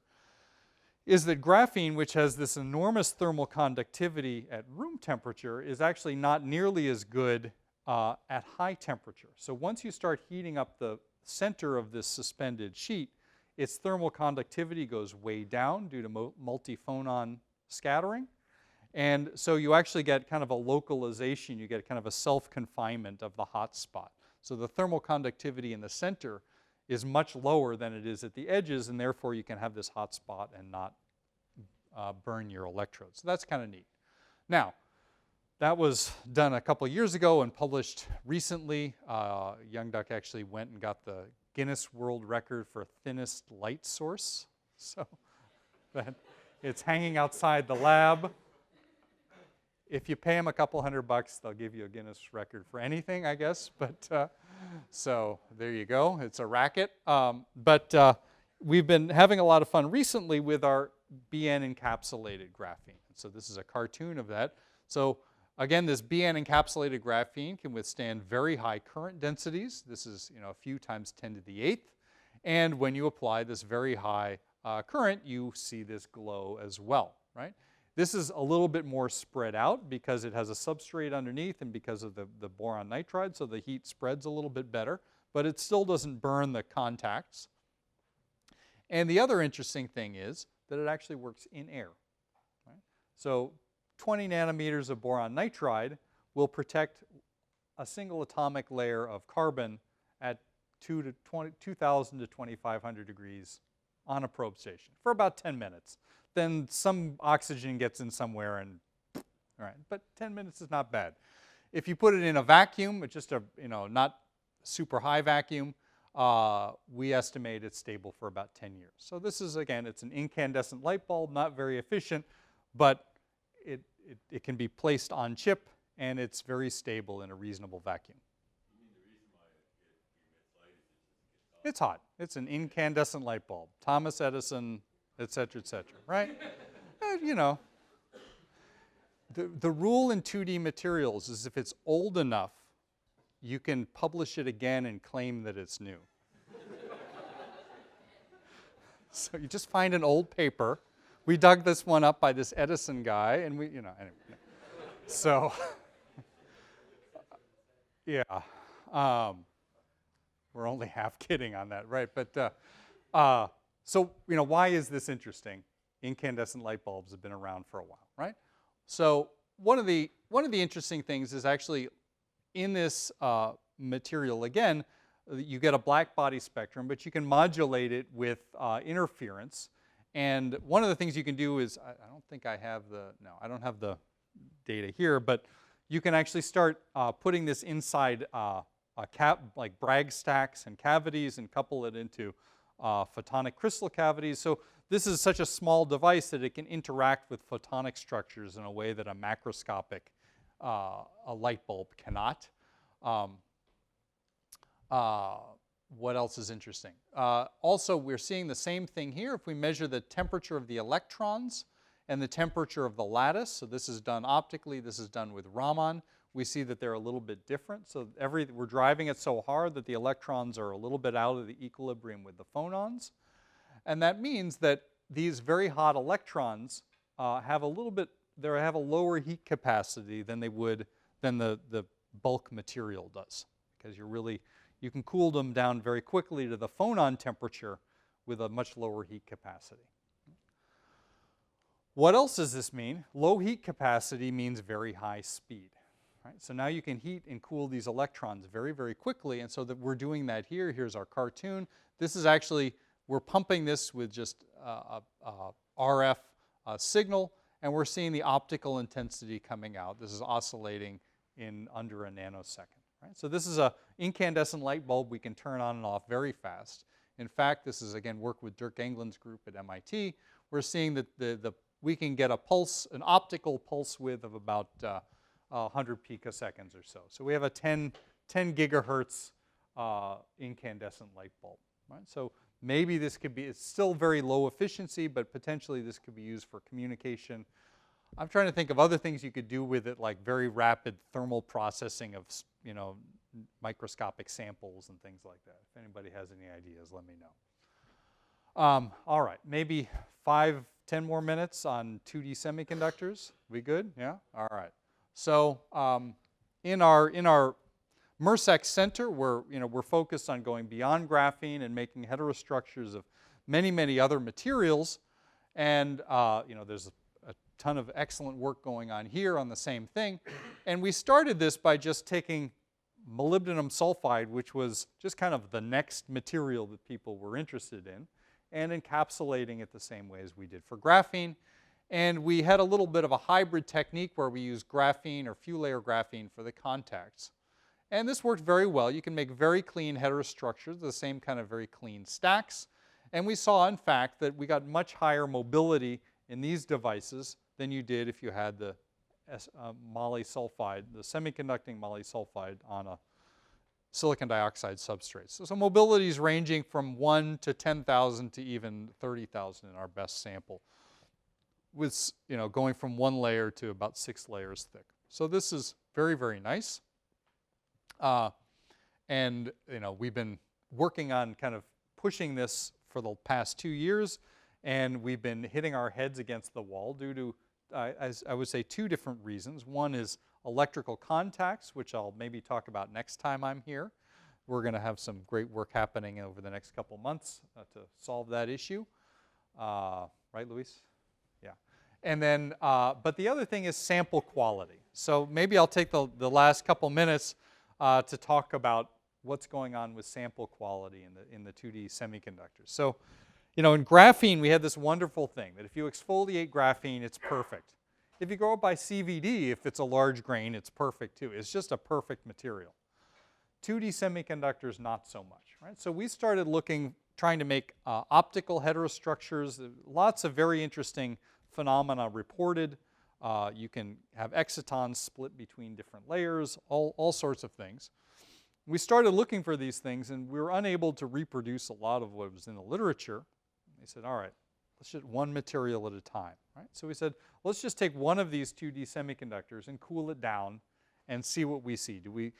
is that graphene, which has this enormous thermal conductivity at room temperature, is actually not nearly as good at high temperature. So once you start heating up the center of this suspended sheet, its thermal conductivity goes way down due to multiphonon scattering. And so you actually get kind of a localization, you get kind of a self-confinement of the hot spot. So the thermal conductivity in the center is much lower than it is at the edges, and therefore you can have this hot spot and not burn your electrodes. So that's kind of neat. Now, that was done a couple years ago and published recently. Young Duck actually went and got the Guinness World Record for thinnest light source. So it's hanging outside the lab. If you pay them a couple $100, they'll give you a Guinness record for anything, I guess. But so there you go. It's a racket. But we've been having a lot of fun recently with our BN encapsulated graphene. So this is a cartoon of that. So again, this BN encapsulated graphene can withstand very high current densities. This is, you know, a few times 10 to the 8th. And when you apply this very high current, you see this glow as well, right? This is a little bit more spread out because it has a substrate underneath and because of the boron nitride, so the heat spreads a little bit better, but it still doesn't burn the contacts. And the other interesting thing is that it actually works in air. Right? So 20 nanometers of boron nitride will protect a single atomic layer of carbon at 2,000 to 2,500 degrees on a probe station for about 10 minutes. Then some oxygen gets in somewhere and, all right, but 10 minutes is not bad. If you put it in a vacuum, it's just a, you know, not super high vacuum, we estimate it's stable for about 10 years. So this is, again, it's an incandescent light bulb, not very efficient, but it can be placed on chip and it's very stable in a reasonable vacuum. You mean the reason why it emits light is it gets hot? It's hot. It's an incandescent light bulb. Thomas Edison, et cetera, right? You know, the rule in 2D materials is if it's old enough, you can publish it again and claim that it's new. So you just find an old paper. We dug this one up by this Edison guy, and we, you know, anyway. So, yeah. We're only half kidding on that, right? But, so, you know, why is this interesting? Incandescent light bulbs have been around for a while, right? So one of the interesting things is actually in this material, again, you get a black body spectrum, but you can modulate it with interference. And one of the things you can do is, I don't think I have the, no, I don't have the data here, but you can actually start putting this inside like Bragg stacks and cavities and couple it into photonic crystal cavities. So this is such a small device that it can interact with photonic structures in a way that a macroscopic a light bulb cannot. What else is interesting? Also, we're seeing the same thing here. If we measure the temperature of the electrons and the temperature of the lattice, so this is done optically, this is done with Raman, we see that they're a little bit different. So we're driving it so hard that the electrons are a little bit out of the equilibrium with the phonons. And that means that these very hot electrons have a little bit, they have a lower heat capacity than they would, than the bulk material does. Because you can cool them down very quickly to the phonon temperature with a much lower heat capacity. What else does this mean? Low heat capacity means very high speed. Right? So now you can heat and cool these electrons very, very quickly, and so that we're doing that here. Here's our cartoon. This is actually, we're pumping this with just a RF signal, and we're seeing the optical intensity coming out. This is oscillating in under a nanosecond. Right? So this is an incandescent light bulb we can turn on and off very fast. In fact, this is, again, work with Dirk England's group at MIT. We're seeing that we can get a pulse, an optical pulse width of about 100 picoseconds or so. So we have a 10 gigahertz incandescent light bulb. right? So maybe this could be, it's still very low efficiency, but potentially this could be used for communication. I'm trying to think of other things you could do with it, like very rapid thermal processing of, you know, microscopic samples and things like that. If anybody has any ideas, let me know. All right, maybe 5-10 more minutes on 2D semiconductors. We good? Yeah? All right. So in our MERSEC center, we're focused on going beyond graphene and making heterostructures of many, many other materials. And there's a ton of excellent work going on here on the same thing. And we started this by just taking molybdenum sulfide, which was just kind of the next material that people were interested in, and encapsulating it the same way as we did for graphene. And we had a little bit of a hybrid technique where we used graphene or few layer graphene for the contacts. And this worked very well. You can make very clean heterostructures, the same kind of very clean stacks. And we saw, in fact, that we got much higher mobility in these devices than you did if you had the moly sulfide, the semiconducting moly sulfide on a silicon dioxide substrate. So mobility is ranging from 1 to 10,000 to even 30,000 in our best sample, with going from 1 layer to about 6 layers thick. So this is very, very nice. And we've been working on kind of pushing this for the past 2 years, and we've been hitting our heads against the wall due to, as I would say, 2 different reasons. One is electrical contacts, which I'll maybe talk about next time I'm here. We're going to have some great work happening over the next couple months to solve that issue. Right, Luis? Yeah. And then, but the other thing is sample quality. So maybe I'll take the last couple minutes to talk about what's going on with sample quality in the 2D semiconductors. So, in graphene, we had this wonderful thing that if you exfoliate graphene, it's perfect. If you go up by CVD, if it's a large grain, it's perfect too. It's just a perfect material. 2D semiconductors, not so much, right? So we started trying to make optical heterostructures. Lots of very interesting phenomena reported. You can have excitons split between different layers, all sorts of things. We started looking for these things, and we were unable to reproduce a lot of what was in the literature. They said, all right, let's just one material at a time, right? So we said, let's just take one of these 2D semiconductors and cool it down and see what we see. Do we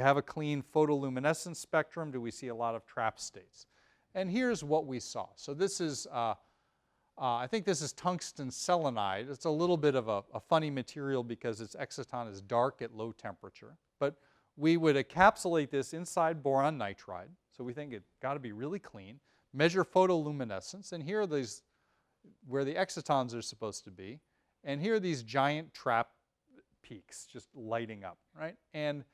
have a clean photoluminescence spectrum? Do we see a lot of trap states? And here's what we saw. So this is, I think this is tungsten selenide. It's a little bit of a funny material because its exciton is dark at low temperature. But we would encapsulate this inside boron nitride. So we think it's got to be really clean. Measure photoluminescence. And here are these where the excitons are supposed to be. And here are these giant trap peaks just lighting up, right? And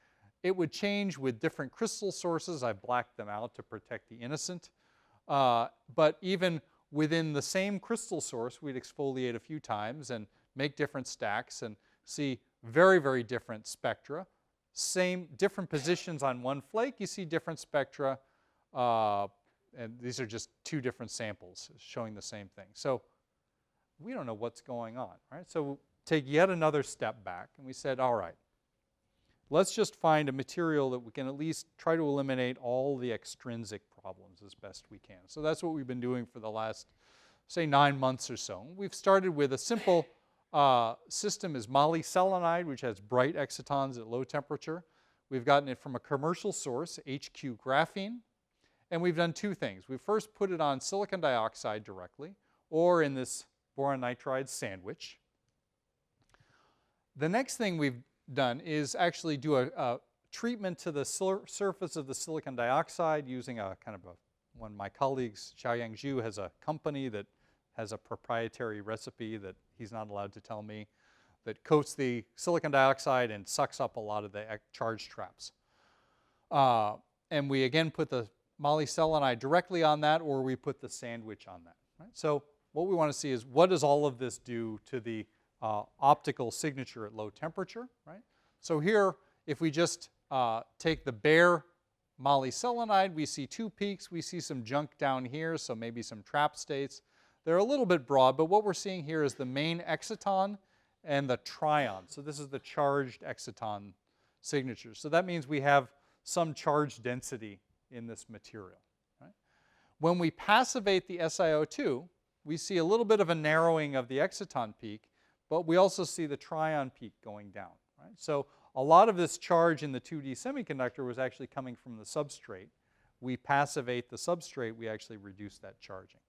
it would change with different crystal sources. I blacked them out to protect the innocent. But even within the same crystal source, we'd exfoliate a few times and make different stacks and see very, very different spectra. Different positions on one flake, you see different spectra. And these are just 2 different samples showing the same thing. So we don't know what's going on, right? So take yet another step back, and we said, all right, let's just find a material that we can at least try to eliminate all the extrinsic problems as best we can. So that's what we've been doing for the last, say, 9 months or so. We've started with a simple system is moly selenide, which has bright excitons at low temperature. We've gotten it from a commercial source, HQ graphene. And we've done 2 things. We first put it on silicon dioxide directly, or in this boron nitride sandwich. The next thing we've done is actually do a treatment to the surface of the silicon dioxide using a kind of one of my colleagues, Xiaoyang Zhu, has a company that has a proprietary recipe that he's not allowed to tell me that coats the silicon dioxide and sucks up a lot of the charge traps. And we again put the moly selenide directly on that, or we put the sandwich on that. Right? So what we want to see is what does all of this do to the optical signature at low temperature, right? So here, if we just take the bare moly selenide, we see 2 peaks. We see some junk down here, so maybe some trap states. They're a little bit broad, but what we're seeing here is the main exciton and the trion. So this is the charged exciton signature. So that means we have some charge density in this material, right? When we passivate the SiO2, we see a little bit of a narrowing of the exciton peak, but we also see the trion peak going down. Right? So a lot of this charge in the 2D semiconductor was actually coming from the substrate. We passivate the substrate, we actually reduce that charging.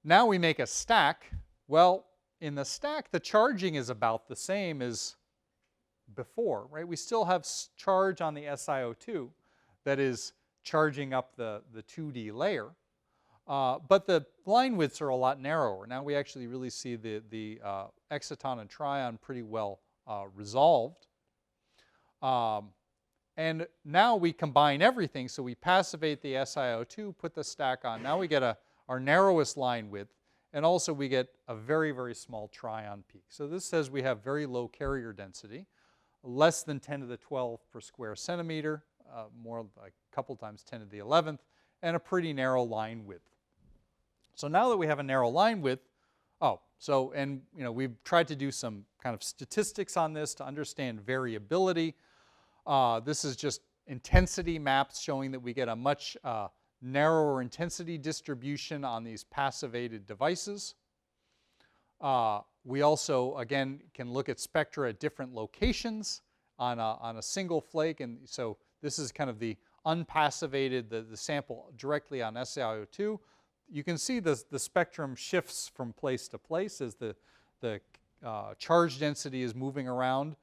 Now we make a stack. Well, in the stack, the charging is about the same as before, right? We still have charge on the SiO2 that is charging up the 2D layer, but the line widths are a lot narrower. Now we actually really see the exciton and trion pretty well resolved. And now we combine everything, so we passivate the SiO2, put the stack on. Now we get our narrowest line width, and also we get a very, very small trion peak. So this says we have very low carrier density, less than 10 to the 12 per square centimeter, more like a couple times 10 to the 11th, and a pretty narrow line width. So now that we have a narrow line width, we've tried to do some kind of statistics on this to understand variability. This is just intensity maps showing that we get a much narrower intensity distribution on these passivated devices. We also, again, can look at spectra at different locations on a single flake. And so this is kind of the unpassivated, the sample directly on SiO2. You can see the spectrum shifts from place to place as the charge density is moving around.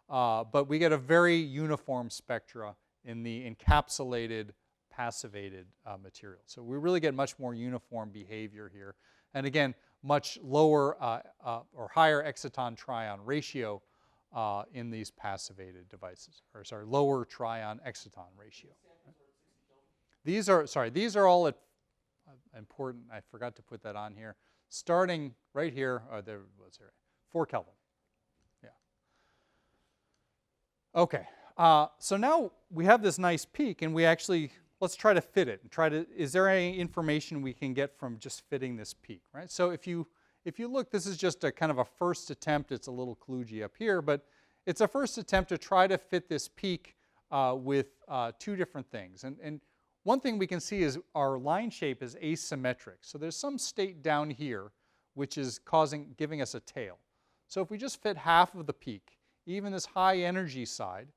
But we get a very uniform spectra in the encapsulated passivated material. So we really get much more uniform behavior here. And again, much lower or higher exciton-trion ratio in these passivated devices. Or sorry, lower trion-exciton ratio. These are all at important. I forgot to put that on here. Starting right here, there was here, 4 Kelvin. Yeah. Okay. So now we have this nice peak, and we actually let's try to fit it and is there any information we can get from just fitting this peak, right? So if you look, this is just a kind of a first attempt. It's a little kludgy up here, but it's a first attempt to try to fit this peak with 2 different things. And one thing we can see is our line shape is asymmetric. So there's some state down here which is giving us a tail. So if we just fit half of the peak, even this high energy side,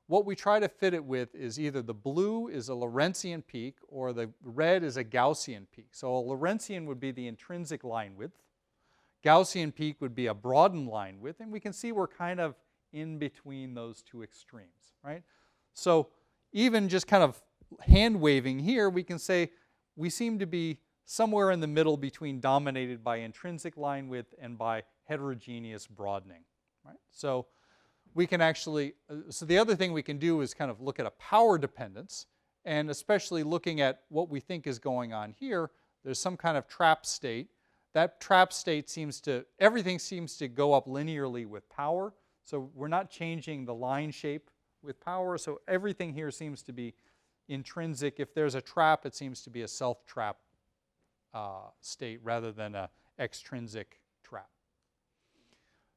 what we try to fit it with is either the blue is a Lorentzian peak or the red is a Gaussian peak. So a Lorentzian would be the intrinsic line width. Gaussian peak would be a broadened line width, and we can see we're kind of in between those 2 extremes, right? So even just kind of hand waving here, we can say we seem to be somewhere in the middle between dominated by intrinsic line width and by heterogeneous broadening, right? So we can actually, so the other thing we can do is kind of look at a power dependence, and especially looking at what we think is going on here. There's some kind of trap state. That trap state everything seems to go up linearly with power. So we're not changing the line shape with power. So everything here seems to be intrinsic. If there's a trap, it seems to be a self-trap state rather than an extrinsic trap.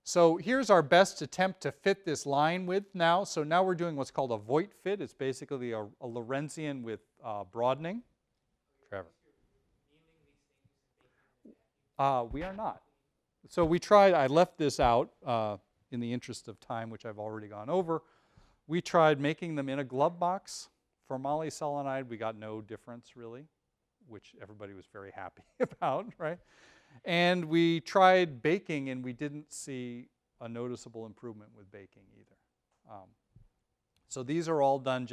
So here's our best attempt to fit this line width now. So now we're doing what's called a Voigt fit. It's basically a Lorentzian with broadening. Trevor. We are not. So we tried, I left this out in the interest of time, which I've already gone over. We tried making them in a glove box. For molysolonide, we got no difference really, which everybody was very happy about, right? And we tried baking, and we didn't see a noticeable improvement with baking either. So these are all done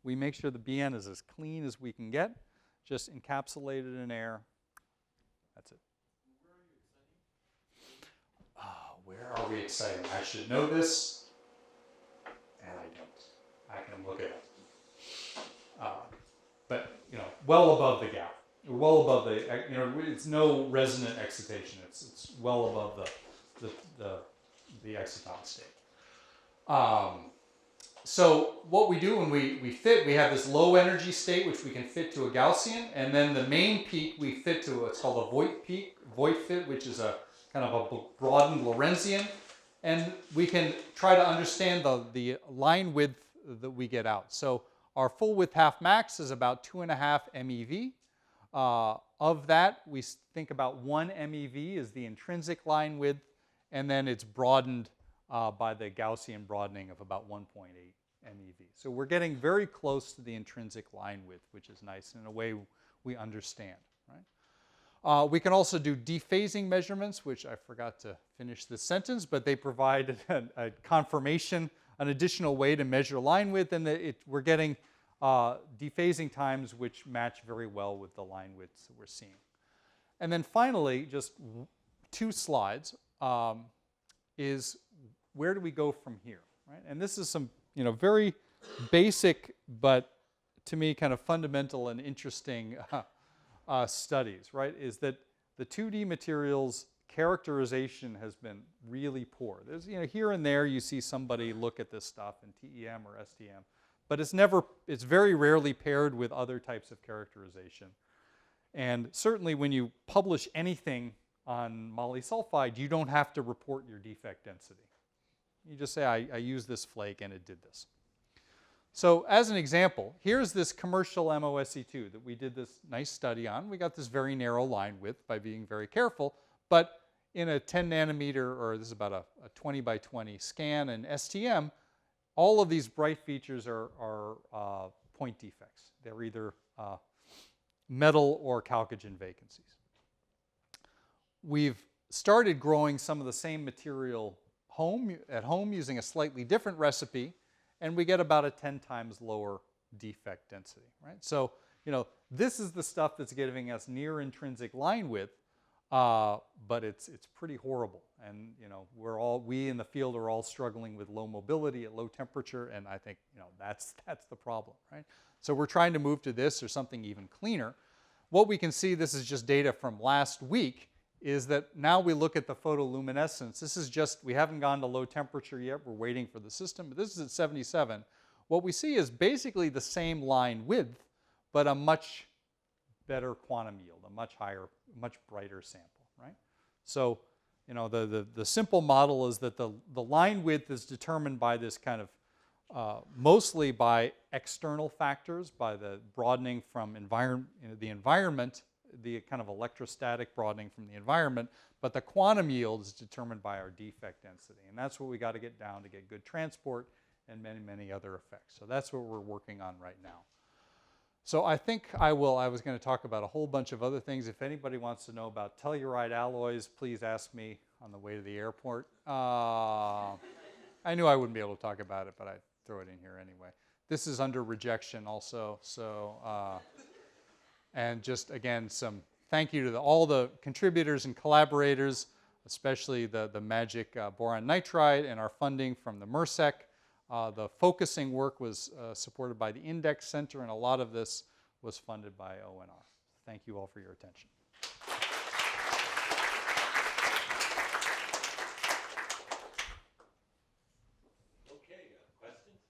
we make sure the BN is as clean as we can get, just encapsulated in air. That's it. Where are we exciting? I should know this, and I don't. I can look it up. But, well above the gap. Well above it's no resonant excitation. It's well above the exciton state. So what we do when we fit, we have this low energy state which we can fit to a Gaussian, and then the main peak we fit to what's called a Voigt fit, which is a kind of a broadened Lorentzian, and we can try to understand the line width that we get out. So Our full width half max is about 2.5 MeV. Of that, we think about 1 MeV is the intrinsic line width, and then it's broadened by the Gaussian broadening of about 1.8 MeV. So we're getting very close to the intrinsic line width, which is nice in a way we understand. Right? We can also do dephasing measurements, which I forgot to finish this sentence, but they provide a confirmation, an additional way to measure line width, and we're getting dephasing times which match very well with the line widths that we're seeing. And then finally, just 2 slides, is where do we go from here? Right? And this is some very basic, but to me kind of fundamental and interesting studies, right? Is that the 2D materials characterization has been really poor. There's, here and there you see somebody look at this stuff in TEM or STM, but it's very rarely paired with other types of characterization. And certainly when you publish anything on moly sulfide, you don't have to report your defect density. You just say, I used this flake and it did this. So as an example, here's this commercial MOSE2 that we did this nice study on. We got this very narrow line width by being very careful, but in a 10 nanometer, or this is about a 20 by 20 scan in STM, all of these bright features are point defects. They're either metal or chalcogen vacancies. We've started growing some of the same material at home using a slightly different recipe, and we get about a 10 times lower defect density, right? So, this is the stuff that's giving us near intrinsic line width, but it's pretty horrible. And, we in the field are all struggling with low mobility at low temperature, and I think, that's the problem, right? So we're trying to move to this or something even cleaner. What we can see, this is just data from last week, is that now we look at the photoluminescence. This is just, we haven't gone to low temperature yet. We're waiting for the system, but this is at 77. What we see is basically the same line width, but a much better quantum yield, a much higher, much brighter sample, right? So, the simple model is that the line width is determined by this kind of, mostly by external factors, by the broadening from the environment, the kind of electrostatic broadening from the environment, but the quantum yield is determined by our defect density. And that's what we got to get down to get good transport and many, many other effects. So that's what we're working on right now. So I think I was going to talk about a whole bunch of other things. If anybody wants to know about telluride alloys, please ask me on the way to the airport. I knew I wouldn't be able to talk about it, but I'd throw it in here anyway. This is under rejection also, so... and just, again, some thank you to all the contributors and collaborators, especially the MAGIC boron nitride and our funding from the MERSEC. The focusing work was supported by the Index Center, and a lot of this was funded by ONR. Thank you all for your attention. Okay, questions?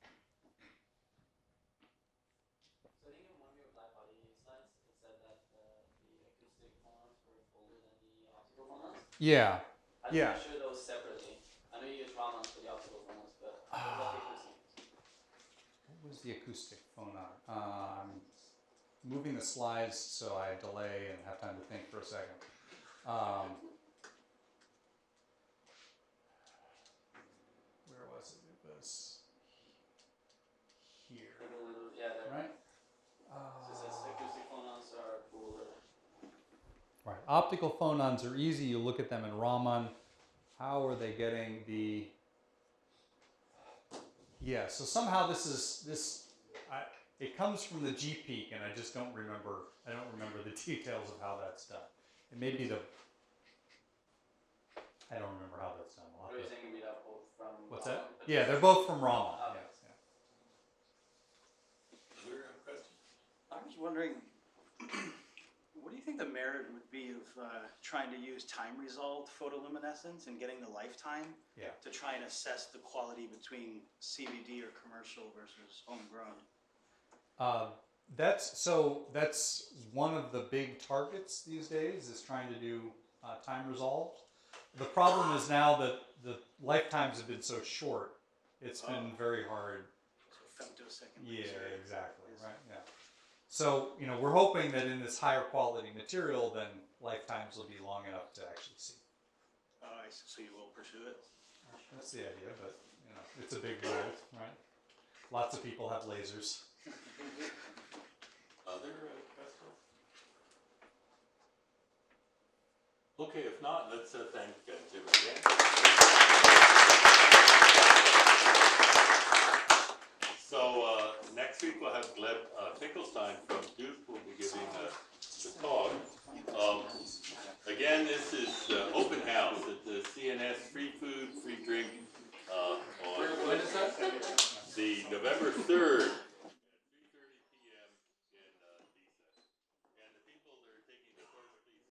So I think in one of your black body slides, it said that the acoustic phonons were older than the optical phonons. Yeah. I just want to show those separately. I know you use Ramons for the optical phonons, but what about the acoustic? What was the acoustic phonon? I'm moving the slides so I delay and have time to think for a second. Where was it? It was here, Yeah, there. right? So it says acoustic phonons are cooler. Right. Optical phonons are easy. You look at them in Raman. How are they getting the... Yeah, so somehow it comes from the G-peak, and I just don't remember the details of how that's done. It may be I don't remember how that's done. What are you saying? Meet up both from... What's that? Yeah, they're both from Raman. Okay. Yeah. Is there a question? I was wondering, what do you think the merit would be of trying to use time-resolved photoluminescence and getting the lifetime to try and assess the quality between CVD or commercial versus homegrown? That's one of the big targets these days, is trying to do time resolved. The problem is now that the lifetimes have been so short, it's been very hard femtosecond Yeah, laser. exactly, is- right, yeah. So, you know, we're hoping that in this higher quality material, then lifetimes will be long enough to actually see. So you will pursue it? That's the idea, but, you know, it's a big world, right? Lots of people have lasers. Other questions? Okay, if not, let's thank Jim again. So next week we'll have Gleb Finkelstein from